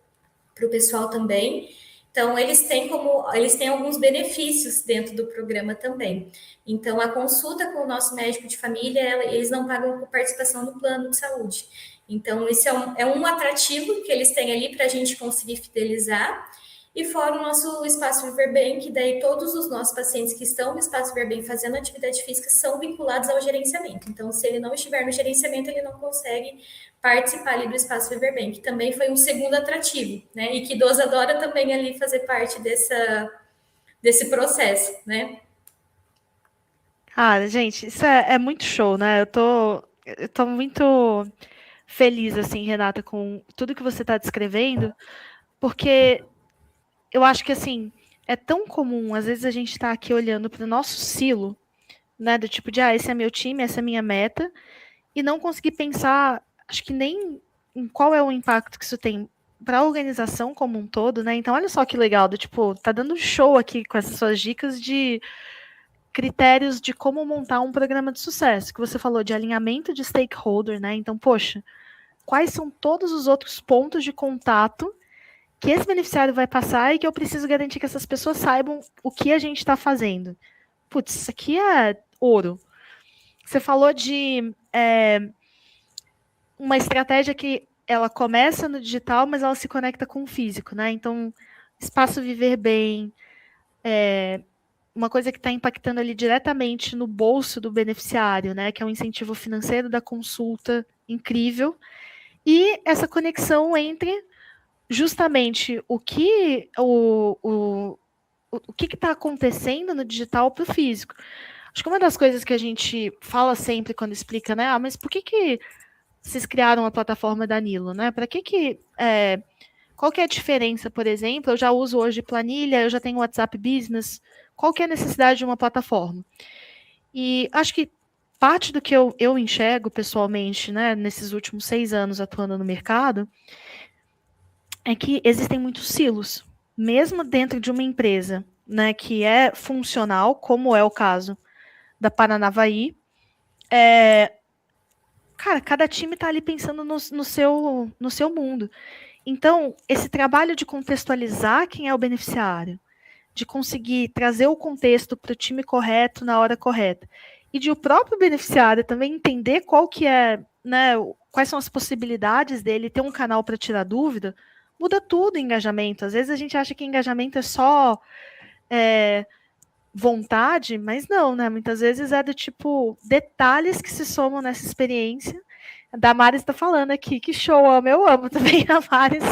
para o pessoal também. Então, eles têm alguns benefícios dentro do programa também. Então, a consulta com o nosso médico de família, eles não pagam por participação no plano de saúde. Então, isso é um atrativo que eles têm ali para a gente conseguir fidelizar. E fora o nosso espaço Viver Bem, que daí todos os nossos pacientes que estão no espaço Viver Bem fazendo atividade física são vinculados ao gerenciamento. Então, se ele não estiver no gerenciamento, ele não consegue participar ali do espaço Viver Bem, que também foi um segundo atrativo, né? E que idoso adora também ali fazer parte desse processo, né? Cara, gente, isso é muito show, né? Eu tô muito feliz, assim, Renata, com tudo que você está descrevendo, porque eu acho que, assim, é tão comum, às vezes a gente está aqui olhando para o nosso silo, né, do tipo de, esse é meu time, essa é a minha meta, e não conseguir pensar, acho que nem em qual é o impacto que isso tem para a organização como um todo, né? Então, olha só que legal, do tipo, tá dando show aqui com essas suas dicas de critérios de como montar um programa de sucesso, que você falou de alinhamento de stakeholder, né? Então, poxa, quais são todos os outros pontos de contato que esse beneficiário vai passar e que eu preciso garantir que essas pessoas saibam o que a gente está fazendo. Putz, isso aqui é ouro. Você falou de uma estratégia que ela começa no digital, mas ela se conecta com o físico, né? Então, espaço viver bem, uma coisa que está impactando ali diretamente no bolso do beneficiário, né? Que é um incentivo financeiro da consulta incrível. E essa conexão entre justamente o que está acontecendo no digital para o físico. Acho que uma das coisas que a gente fala sempre quando explica, né? Mas por que vocês criaram a plataforma Danilo, né? Para qual que é a diferença, por exemplo? Eu já uso hoje planilha, eu já tenho WhatsApp Business. Qual que é a necessidade de uma plataforma? E acho que parte do que eu enxergo pessoalmente, né, nesses últimos 6 anos atuando no mercado, é que existem muitos silos, mesmo dentro de uma empresa, né, que é funcional, como é o caso da Paranavaí. Cara, cada time está ali pensando no seu mundo. Então, esse trabalho de contextualizar quem é o beneficiário, de conseguir trazer o contexto para o time correto na hora correta, e de o próprio beneficiário também entender qual que é, né, quais são as possibilidades dele ter um canal para tirar dúvida, muda tudo o engajamento. Às vezes a gente acha que engajamento é só vontade, mas não, né? Muitas vezes é do tipo detalhes que se somam nessa experiência. A Damares está falando aqui, que show, eu amo também a Damares.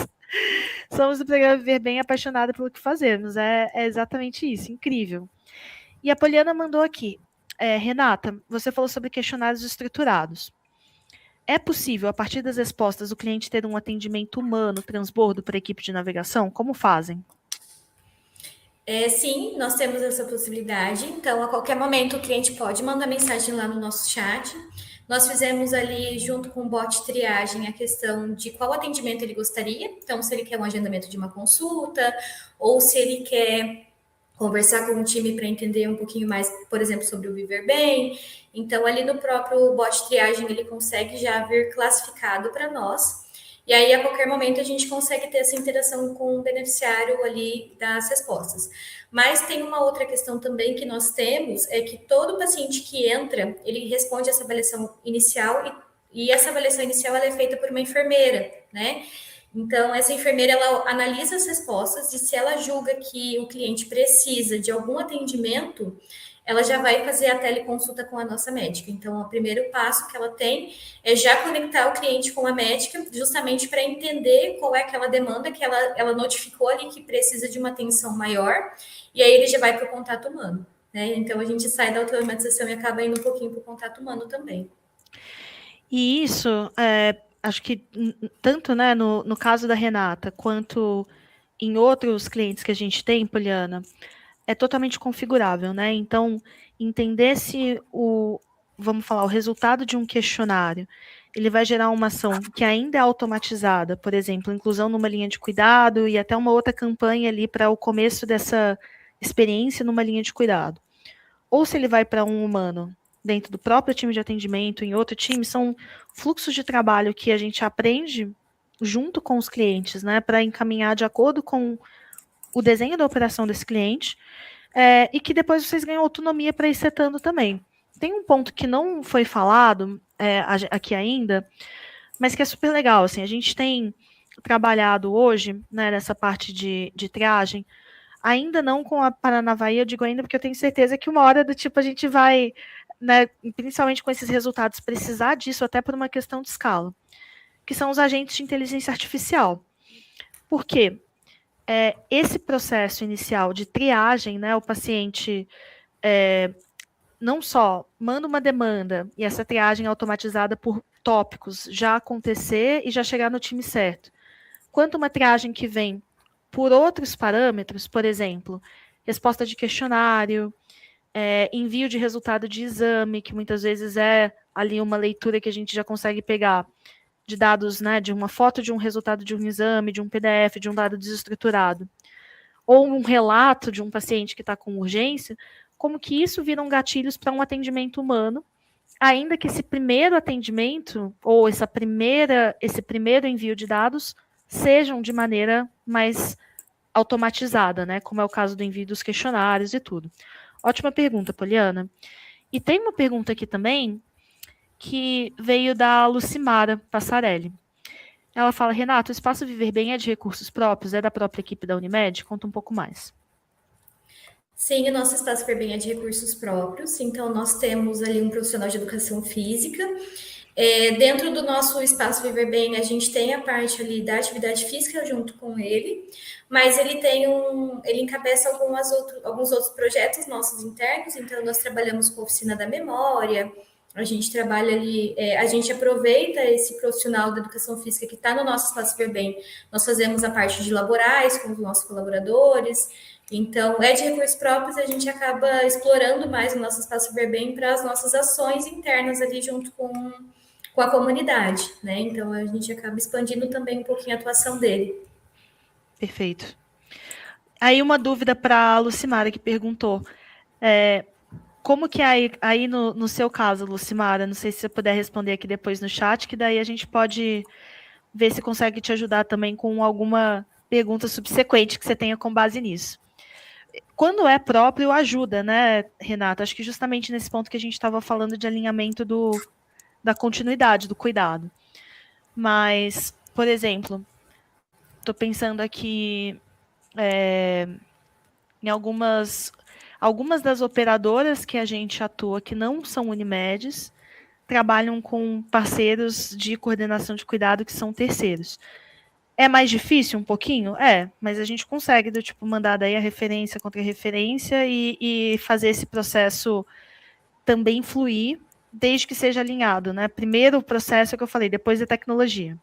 Somos do programa Viver Bem apaixonada pelo que fazemos. É exatamente isso, incrível. E a Poliana mandou aqui. Renata, você falou sobre questionários estruturados. É possível, a partir das respostas, o cliente ter um atendimento humano, transbordo para a equipe de navegação? Como fazem? Sim, nós temos essa possibilidade. Então, a qualquer momento, o cliente pode mandar mensagem lá no nosso chat. Nós fizemos ali, junto com o bot triagem, a questão de qual atendimento ele gostaria. Então, se ele quer um agendamento de uma consulta, ou se ele quer conversar com o time para entender um pouquinho mais, por exemplo, sobre o Viver Bem. Então, ali no próprio bot triagem, ele consegue já vir classificado para nós. E aí, a qualquer momento, a gente consegue ter essa interação com o beneficiário ali das respostas. Mas tem uma outra questão também que nós temos, é que todo paciente que entra, ele responde essa avaliação inicial e essa avaliação inicial ela é feita por uma enfermeira, né? Então, essa enfermeira, ela analisa as respostas e se ela julga que o cliente precisa de algum atendimento, ela já vai fazer a teleconsulta com a nossa médica. Então, o primeiro passo que ela tem é já conectar o cliente com a médica, justamente para entender qual é aquela demanda que ela notificou ali que precisa de uma atenção maior, e aí ele já vai para o contato humano. Né? Então, a gente sai da automatização e acaba indo um pouquinho para o contato humano também. E isso, acho que tanto, né, no caso da Renata, quanto em outros clientes que a gente tem, Poliana, é totalmente configurável, né? Então, entender se vamos falar, o resultado de um questionário, ele vai gerar uma ação que ainda é automatizada, por exemplo, inclusão numa linha de cuidado e até uma outra campanha ali para o começo dessa experiência numa linha de cuidado. Ou se ele vai para um humano dentro do próprio time de atendimento, em outro time, são fluxos de trabalho que a gente aprende junto com os clientes, né, para encaminhar de acordo com o desenho da operação desse cliente, e que depois vocês ganham autonomia para ir setando também. Tem um ponto que não foi falado aqui ainda, mas que é super legal. Assim, a gente tem trabalhado hoje, né, nessa parte de triagem, ainda não com a Paranavaí, eu digo ainda porque eu tenho certeza que uma hora do tipo a gente vai, né, principalmente com esses resultados, precisar disso até por uma questão de escala, que são os agentes de inteligência artificial. Por quê? Esse processo inicial de triagem, né, o paciente não só manda uma demanda e essa triagem automatizada por tópicos já acontecer e já chegar no time certo, quanto uma triagem que vem por outros parâmetros, por exemplo, resposta de questionário, envio de resultado de exame, que muitas vezes é ali uma leitura que a gente já consegue pegar de dados, né, de uma foto de um resultado de um exame, de um PDF, de um dado desestruturado, ou um relato de um paciente que está com urgência, como que isso viram gatilhos para um atendimento humano, ainda que esse primeiro atendimento, ou esse primeiro envio de dados, sejam de maneira mais automatizada, né, como é o caso do envio dos questionários e tudo. Ótima pergunta, Poliana. E tem uma pergunta aqui também, que veio da Lucimara Passarelli. Ela fala, Renato, o Espaço Viver Bem é de recursos próprios? É da própria equipe da Unimed? Conta um pouco mais. Sim, o nosso Espaço Viver Bem é de recursos próprios, então nós temos ali um profissional de educação física. Dentro do nosso Espaço Viver Bem, a gente tem a parte ali da atividade física junto com ele, mas ele encabeça alguns outros projetos nossos internos, então nós trabalhamos com a oficina da memória, a gente trabalha ali, a gente aproveita esse profissional da educação física que está no nosso Espaço Viver Bem, nós fazemos a parte de laborais com os nossos colaboradores, então é de recursos próprios, a gente acaba explorando mais o nosso Espaço Viver Bem para as nossas ações internas ali junto com a comunidade, né? Então a gente acaba expandindo também um pouquinho a atuação dele. Perfeito. Aí uma dúvida para a Lucimara, que perguntou, como que aí no seu caso, Lucimara, não sei se você puder responder aqui depois no chat, que daí a gente pode ver se consegue te ajudar também com alguma pergunta subsequente que você tenha com base nisso. Quando é próprio, ajuda, né, Renata? Acho que justamente nesse ponto que a gente estava falando de alinhamento da continuidade, do cuidado. Mas, por exemplo, estou pensando aqui em algumas das operadoras que a gente atua que não são Unimedes, trabalham com parceiros de coordenação de cuidado que são terceiros. É mais difícil um pouquinho? Mas a gente consegue mandar daí a referência contra a referência e fazer esse processo também fluir, desde que seja alinhado, né? Primeiro o processo que eu falei, depois a tecnologia.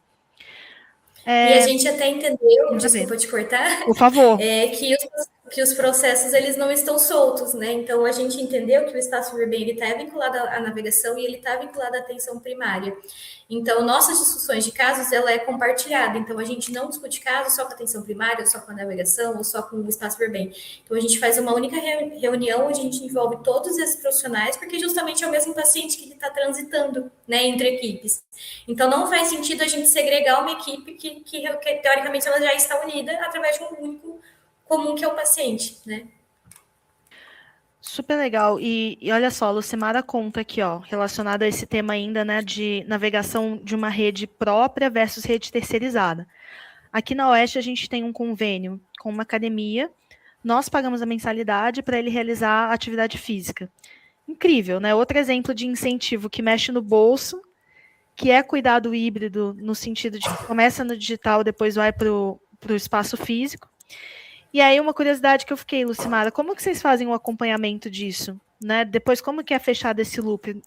E a gente até entendeu, desculpa te cortar, por favor, que que os processos eles não estão soltos, né? Então a gente entendeu que o espaço Verben ele está vinculado à navegação e ele está vinculado à atenção primária. Então nossas discussões de casos ela é compartilhada. Então a gente não discute casos só com a atenção primária, ou só com a navegação, ou só com o espaço Verben. Então a gente faz uma única reunião onde a gente envolve todos esses profissionais, porque justamente é o mesmo paciente que está transitando, né, entre equipes. Então não faz sentido a gente segregar uma equipe que teoricamente ela já está unida através de um único comum que é o paciente, né? Super legal. E olha só, a Lucimara conta aqui, ó, relacionado a esse tema ainda, né, de navegação de uma rede própria versus rede terceirizada. Aqui na Oeste a gente tem um convênio com uma academia, nós pagamos a mensalidade para ele realizar a atividade física. Incrível, né? Outro exemplo de incentivo que mexe no bolso, que é cuidado híbrido, no sentido de que começa no digital, depois vai para o espaço físico. E aí uma curiosidade que eu fiquei, Lucimara, como que vocês fazem o acompanhamento disso? Né? Depois, como que é fechado esse loop?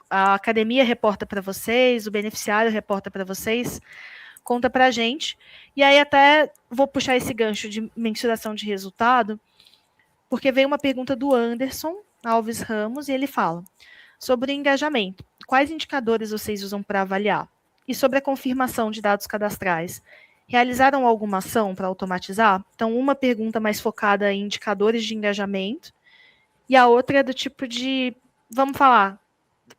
A academia reporta para vocês, o beneficiário reporta para vocês? Conta para a gente. E aí até vou puxar esse gancho de mensuração de resultado, porque veio uma pergunta do Anderson Alves Ramos, e ele fala sobre o engajamento. Quais indicadores vocês usam para avaliar? E sobre a confirmação de dados cadastrais? Realizaram alguma ação para automatizar? Então, uma pergunta mais focada em indicadores de engajamento, e a outra é do tipo de, vamos falar,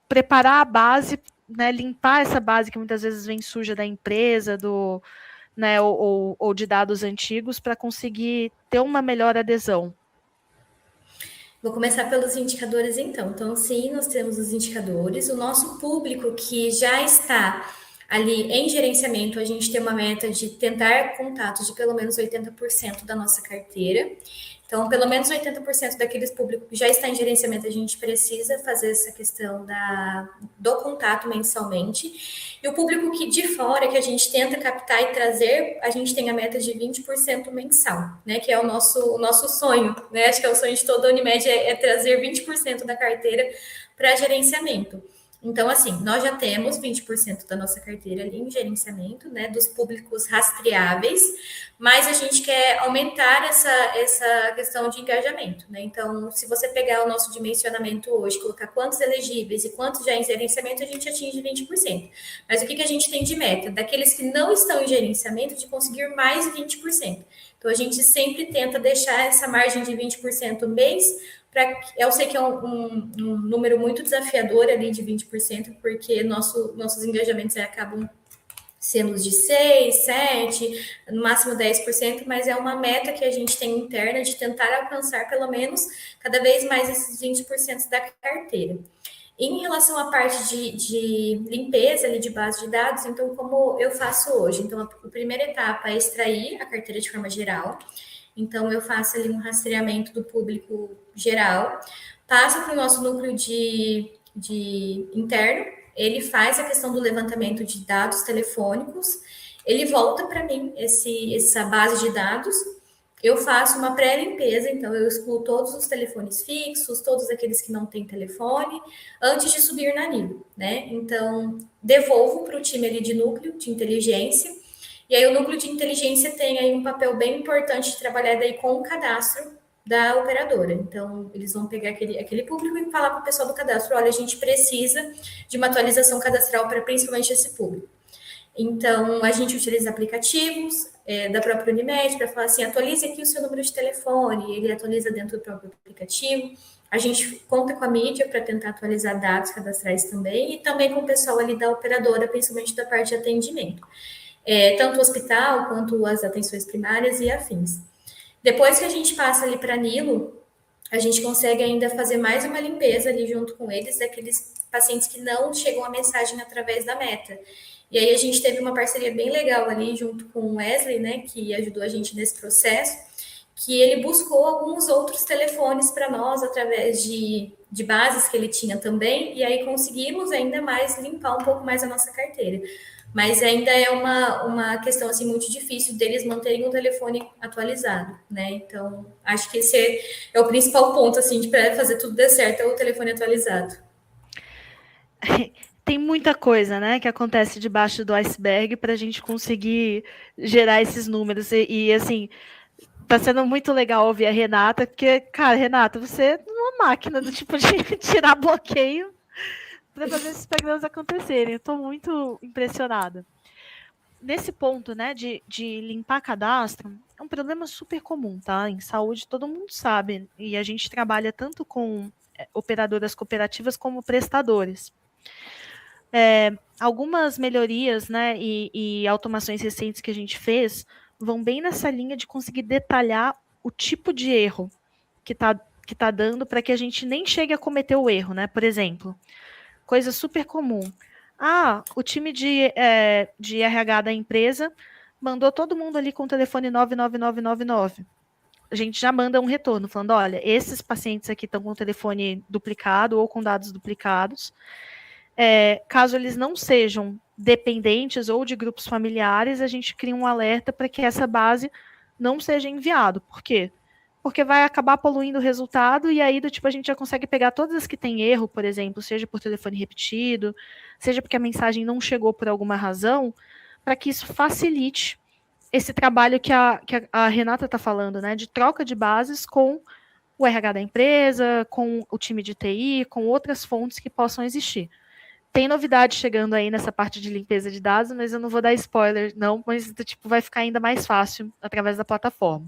preparar a base, né, limpar essa base que muitas vezes vem suja da empresa, né, ou de dados antigos, para conseguir ter uma melhor adesão. Vou começar pelos indicadores, então. Então, sim, nós temos os indicadores. O nosso público que já está ali em gerenciamento, a gente tem uma meta de tentar contatos de pelo menos 80% da nossa carteira. Então, pelo menos 80% daqueles públicos que já está em gerenciamento, a gente precisa fazer essa questão do contato mensalmente. E o público que de fora, que a gente tenta captar e trazer, a gente tem a meta de 20% mensal, né? Que é o nosso sonho, né? Acho que é o sonho de toda a Unimed, é trazer 20% da carteira para gerenciamento. Então, assim, nós já temos 20% da nossa carteira ali em gerenciamento, né, dos públicos rastreáveis, mas a gente quer aumentar essa questão de engajamento, né? Então, se você pegar o nosso dimensionamento hoje, colocar quantos elegíveis e quantos já em gerenciamento, a gente atinge 20%. Mas o que a gente tem de meta? Daqueles que não estão em gerenciamento, de conseguir mais 20%. Então, a gente sempre tenta deixar essa margem de 20% mês. Eu sei que é um número muito desafiador ali de 20%, porque nossos engajamentos acabam sendo de 6, 7, no máximo 10%, mas é uma meta que a gente tem interna de tentar alcançar pelo menos cada vez mais esses 20% da carteira. Em relação à parte de limpeza ali de base de dados, então, como eu faço hoje? Então, a primeira etapa é extrair a carteira de forma geral. Então, eu faço ali um rastreamento do público geral, passo para o nosso núcleo de interno, ele faz a questão do levantamento de dados telefônicos, ele volta para mim essa base de dados, eu faço uma pré-limpeza, então eu excluo todos os telefones fixos, todos aqueles que não têm telefone, antes de subir na NIL, né? Então, devolvo para o time ali de núcleo de inteligência, e aí o núcleo de inteligência tem aí um papel bem importante de trabalhar daí com o cadastro da operadora. Então, eles vão pegar aquele público e falar para o pessoal do cadastro, olha, a gente precisa de uma atualização cadastral para principalmente esse público. Então, a gente utiliza aplicativos da própria Unimed para falar assim, atualize aqui o seu número de telefone, ele atualiza dentro do próprio aplicativo. A gente conta com a mídia para tentar atualizar dados cadastrais também, e também com o pessoal ali da operadora, principalmente da parte de atendimento. Tanto o hospital quanto as atenções primárias e afins. Depois que a gente passa ali para Nilo, a gente consegue ainda fazer mais uma limpeza ali junto com eles, daqueles pacientes que não chegam a mensagem através da meta. E aí a gente teve uma parceria bem legal ali junto com o Wesley, né, que ajudou a gente nesse processo, que ele buscou alguns outros telefones para nós através de bases que ele tinha também, e aí conseguimos ainda mais limpar um pouco mais a nossa carteira. Mas ainda é uma questão assim muito difícil deles manterem o telefone atualizado, né? Então, acho que esse é o principal ponto assim para fazer tudo dar certo, é o telefone atualizado. Tem muita coisa, né, que acontece debaixo do iceberg para a gente conseguir gerar esses números. E assim, Tá sendo muito legal ouvir a Renata, porque, cara, Renata, você é uma máquina do tipo de tirar bloqueio para fazer esses programas acontecerem. Eu tô muito impressionada. Nesse ponto, né, de limpar cadastro, é um problema super comum, tá? Em saúde, todo mundo sabe. E a gente trabalha tanto com operadoras cooperativas como prestadores. Algumas melhorias, né, e automações recentes que a gente fez vão bem nessa linha de conseguir detalhar o tipo de erro que está que tá dando para que a gente nem chegue a cometer o erro, né? Por exemplo, coisa super comum. Ah, o time de RH da empresa mandou todo mundo ali com o telefone 99999. A gente já manda um retorno falando, olha, esses pacientes aqui estão com o telefone duplicado ou com dados duplicados. Caso eles não sejam dependentes ou de grupos familiares, a gente cria um alerta para que essa base não seja enviado. Por quê? Porque vai acabar poluindo o resultado e aí do tipo a gente já consegue pegar todas as que têm erro, por exemplo, seja por telefone repetido, seja porque a mensagem não chegou por alguma razão, para que isso facilite esse trabalho que a Renata está falando, né, de troca de bases com o RH da empresa, com o time de TI, com outras fontes que possam existir. Tem novidade chegando aí nessa parte de limpeza de dados, mas eu não vou dar spoiler, não, mas tipo, vai ficar ainda mais fácil através da plataforma.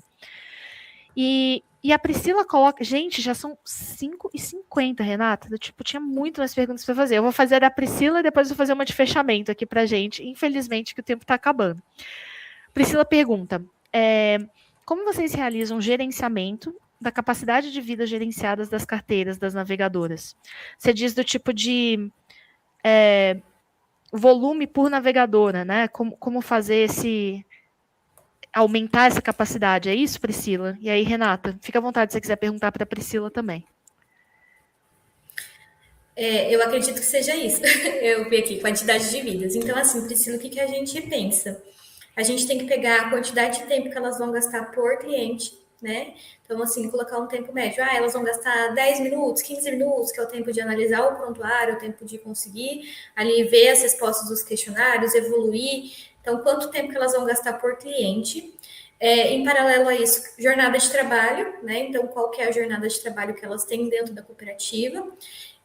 E a Priscila coloca. Gente, já são 5h50, Renata. Eu, tipo, tinha muito mais perguntas para fazer. Eu vou fazer a da Priscila e depois vou fazer uma de fechamento aqui pra gente. Infelizmente, que o tempo está acabando. Priscila pergunta: como vocês realizam gerenciamento da capacidade de vida gerenciadas das carteiras das navegadoras? Você diz do tipo de volume por navegadora, né? Como fazer esse aumentar essa capacidade, é isso, Priscila? E aí, Renata, fica à vontade se você quiser perguntar para a Priscila também. Eu acredito que seja isso. Eu vi aqui, quantidade de vidas. Então, assim, Priscila, o que a gente pensa? A gente tem que pegar a quantidade de tempo que elas vão gastar por cliente, né? Então, assim, colocar um tempo médio. Ah, elas vão gastar 10 minutos, 15 minutos, que é o tempo de analisar o prontuário, o tempo de conseguir ali ver as respostas dos questionários, evoluir. Então, quanto tempo que elas vão gastar por cliente? Em paralelo a isso, jornada de trabalho, né? Então, qual que é a jornada de trabalho que elas têm dentro da cooperativa?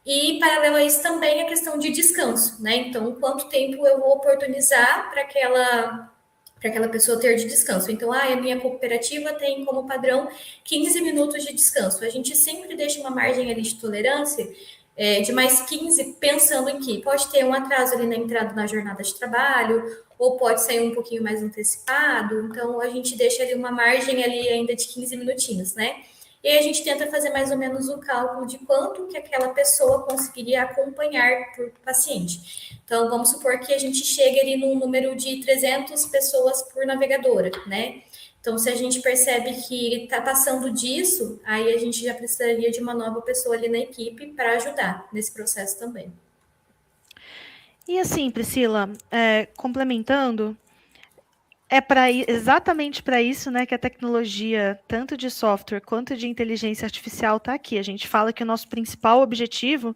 E, paralelo a isso, também a questão de descanso, né? Então, quanto tempo eu vou oportunizar para aquela pessoa ter de descanso. Então, a minha cooperativa tem como padrão 15 minutos de descanso. A gente sempre deixa uma margem ali de tolerância de mais 15, pensando em que pode ter um atraso ali na entrada na jornada de trabalho, ou pode sair um pouquinho mais antecipado. Então, a gente deixa ali uma margem ali ainda de 15 minutinhos, né? E aí a gente tenta fazer mais ou menos o cálculo de quanto que aquela pessoa conseguiria acompanhar por paciente. Então, vamos supor que a gente chegue ali num número de 300 pessoas por navegadora, né? Então, se a gente percebe que está passando disso, aí a gente já precisaria de uma nova pessoa ali na equipe para ajudar nesse processo também. E assim, Priscila, complementando, exatamente para isso, né, que a tecnologia, tanto de software quanto de inteligência artificial, está aqui. A gente fala que o nosso principal objetivo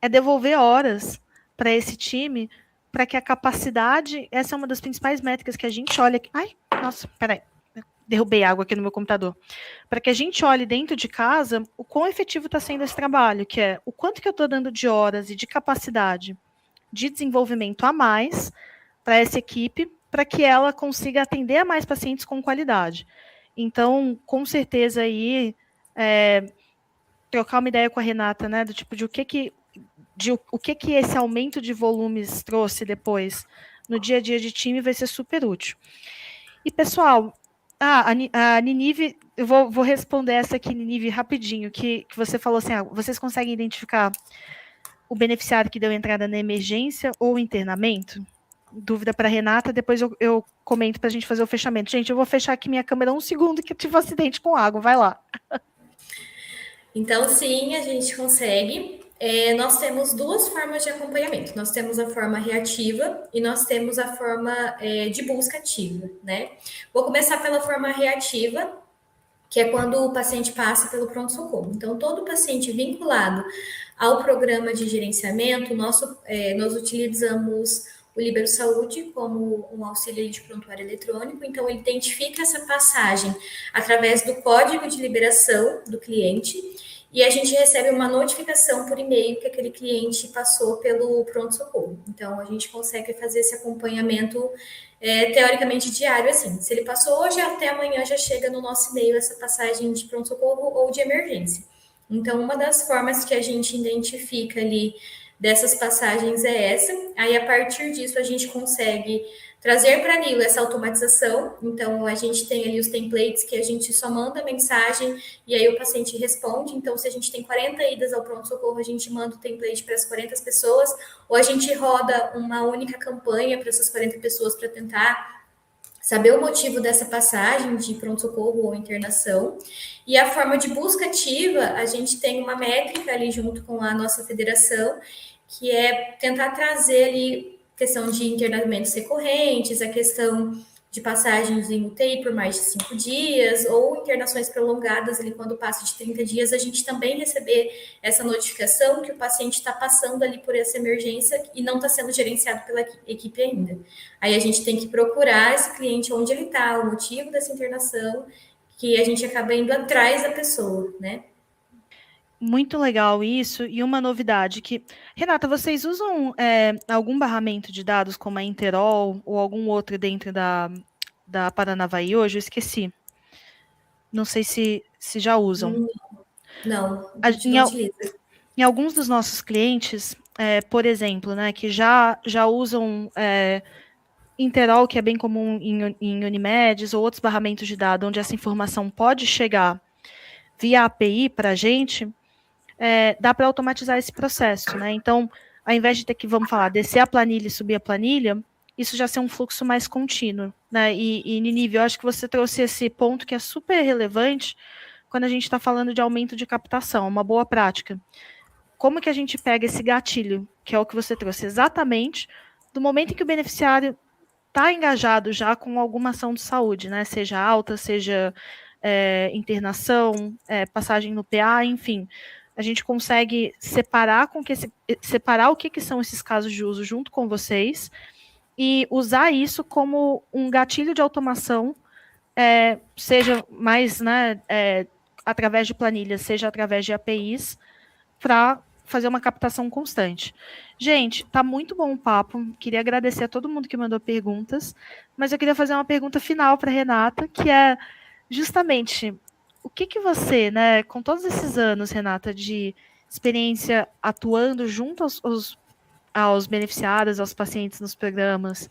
é devolver horas para esse time, para que a capacidade, essa é uma das principais métricas que a gente olha. Ai, nossa, peraí, derrubei água aqui no meu computador. Para que a gente olhe dentro de casa o quão efetivo está sendo esse trabalho, que é o quanto que eu estou dando de horas e de capacidade de desenvolvimento a mais para essa equipe, para que ela consiga atender a mais pacientes com qualidade. Então, com certeza aí, trocar uma ideia com a Renata, né, do tipo de o que esse aumento de volumes trouxe depois no dia a dia de time vai ser super útil. E, pessoal, a Ninive, eu vou responder essa aqui, Ninive, rapidinho, que você falou assim, vocês conseguem identificar o beneficiário que deu entrada na emergência ou internamento? Dúvida para Renata, depois eu comento para a gente fazer o fechamento. Gente, eu vou fechar aqui minha câmera um segundo que eu tive um acidente com água, vai lá. Então, sim, a gente consegue. Nós temos duas formas de acompanhamento. Nós temos a forma reativa e nós temos a forma de busca ativa, né? Vou começar pela forma reativa, que é quando o paciente passa pelo pronto-socorro. Então, todo paciente vinculado ao programa de gerenciamento, nós utilizamos o Libero Saúde como um auxílio de prontuário eletrônico. Então, ele identifica essa passagem através do código de liberação do cliente e a gente recebe uma notificação por e-mail que aquele cliente passou pelo pronto-socorro. Então, a gente consegue fazer esse acompanhamento teoricamente diário, assim. Se ele passou hoje, até amanhã já chega no nosso e-mail essa passagem de pronto-socorro ou de emergência. Então, uma das formas que a gente identifica ali dessas passagens é essa. Aí, a partir disso, a gente consegue trazer para a Nilo essa automatização. Então, a gente tem ali os templates que a gente só manda mensagem e aí o paciente responde. Então, se a gente tem 40 idas ao pronto-socorro, a gente manda o template para as 40 pessoas, ou a gente roda uma única campanha para essas 40 pessoas para tentar saber o motivo dessa passagem de pronto-socorro ou internação. E a forma de busca ativa, a gente tem uma métrica ali junto com a nossa federação, que é tentar trazer ali questão de internamentos recorrentes, a questão de passagens em UTI por mais de 5 dias, ou internações prolongadas, ali quando passa de 30 dias, a gente também receber essa notificação que o paciente está passando ali por essa emergência e não está sendo gerenciado pela equipe ainda. Aí a gente tem que procurar esse cliente onde ele está, o motivo dessa internação, que a gente acaba indo atrás da pessoa, né? Muito legal isso, e uma novidade que... Renata, vocês usam algum barramento de dados como a Interol ou algum outro dentro da Paranavaí hoje? Eu esqueci. Não sei se já usam. Não, a gente Em, não utiliza. em alguns dos nossos clientes, por exemplo, né, que já usam Interol, que é bem comum em Unimedes, ou outros barramentos de dados, onde essa informação pode chegar via API para a gente, dá para automatizar esse processo, né? Então, ao invés de ter que, vamos falar, descer a planilha e subir a planilha, isso já ser um fluxo mais contínuo, né? E Ninive, eu acho que você trouxe esse ponto que é super relevante quando a gente está falando de aumento de captação, uma boa prática. Como que a gente pega esse gatilho, que é o que você trouxe exatamente, do momento em que o beneficiário está engajado já com alguma ação de saúde, né? Seja alta, seja internação, passagem no PA, enfim. A gente consegue separar o que são esses casos de uso junto com vocês e usar isso como um gatilho de automação, seja mais, né, através de planilhas, seja através de APIs, para fazer uma captação constante. Gente, tá muito bom o papo. Queria agradecer a todo mundo que mandou perguntas, mas eu queria fazer uma pergunta final para Renata, que é justamente o que você, né, com todos esses anos, Renata, de experiência atuando junto aos beneficiários, aos pacientes nos programas,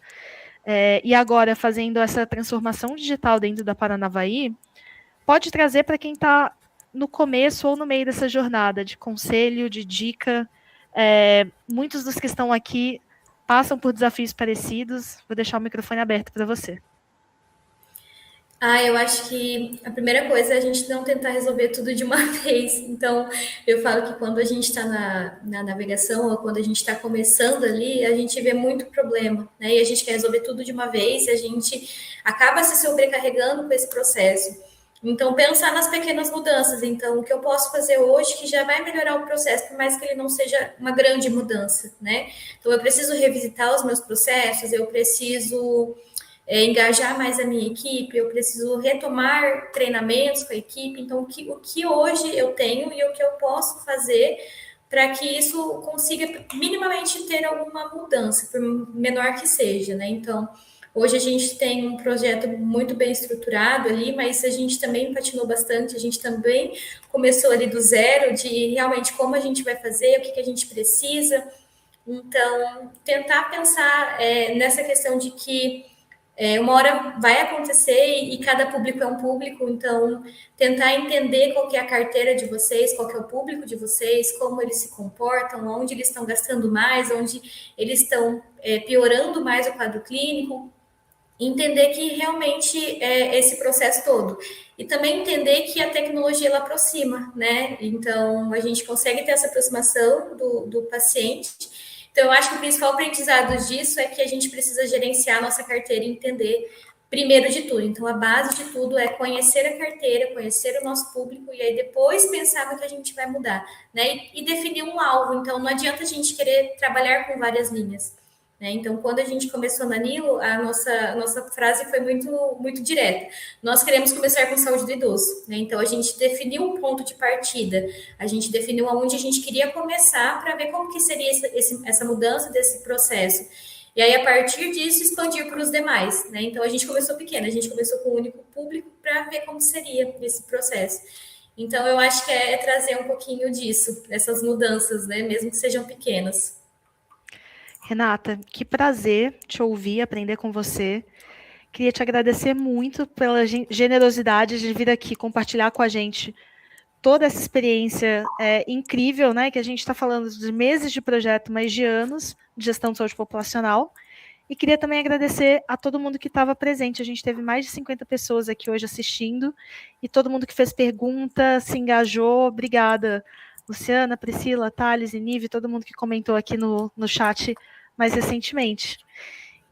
e agora fazendo essa transformação digital dentro da Paranavaí, pode trazer para quem está no começo ou no meio dessa jornada de conselho, de dica. Muitos dos que estão aqui passam por desafios parecidos. Vou deixar o microfone aberto para você. Eu acho que a primeira coisa é a gente não tentar resolver tudo de uma vez. Então, eu falo que quando a gente está na navegação ou quando a gente está começando ali, a gente vê muito problema, né? E a gente quer resolver tudo de uma vez e a gente acaba se sobrecarregando com esse processo. Então, pensar nas pequenas mudanças. Então, o que eu posso fazer hoje que já vai melhorar o processo, por mais que ele não seja uma grande mudança, né? Então, eu preciso revisitar os meus processos, eu preciso engajar mais a minha equipe, eu preciso retomar treinamentos com a equipe. Então, o que hoje eu tenho e o que eu posso fazer para que isso consiga minimamente ter alguma mudança, por menor que seja, né? Então, hoje a gente tem um projeto muito bem estruturado ali, mas a gente também patinou bastante, a gente também começou ali do zero, de realmente como a gente vai fazer, o que a gente precisa. Então, tentar pensar nessa questão de que uma hora vai acontecer e cada público é um público, então tentar entender qual que é a carteira de vocês, qual que é o público de vocês, como eles se comportam, onde eles estão gastando mais, onde eles estão piorando mais o quadro clínico, entender que realmente é esse processo todo. E também entender que a tecnologia ela aproxima, né? Então a gente consegue ter essa aproximação do paciente. Então, eu acho que o principal aprendizado disso é que a gente precisa gerenciar a nossa carteira e entender primeiro de tudo. Então, a base de tudo é conhecer a carteira, conhecer o nosso público e aí depois pensar no que a gente vai mudar, né? E definir um alvo. Então, não adianta a gente querer trabalhar com várias linhas. né? Então, quando a gente começou na Nilo, a nossa frase foi muito direta. Nós queremos começar com saúde do idoso, né? Então, a gente definiu um ponto de partida, a gente definiu aonde a gente queria começar para ver como que seria essa mudança desse processo. E aí, a partir disso, expandir para os demais, né? Então, a gente começou pequeno, a gente começou com o único público para ver como seria esse processo. Então, eu acho que é trazer um pouquinho disso, dessas mudanças, né? Mesmo que sejam pequenas. Renata, que prazer te ouvir, aprender com você. Queria te agradecer muito pela generosidade de vir aqui compartilhar com a gente toda essa experiência incrível, né? Que a gente está falando de meses de projeto, mas de anos de gestão de saúde populacional. E queria também agradecer a todo mundo que estava presente. A gente teve mais de 50 pessoas aqui hoje assistindo, e todo mundo que fez pergunta, se engajou. Obrigada, Luciana, Priscila, Thales e Nive, todo mundo que comentou aqui no chat mais recentemente.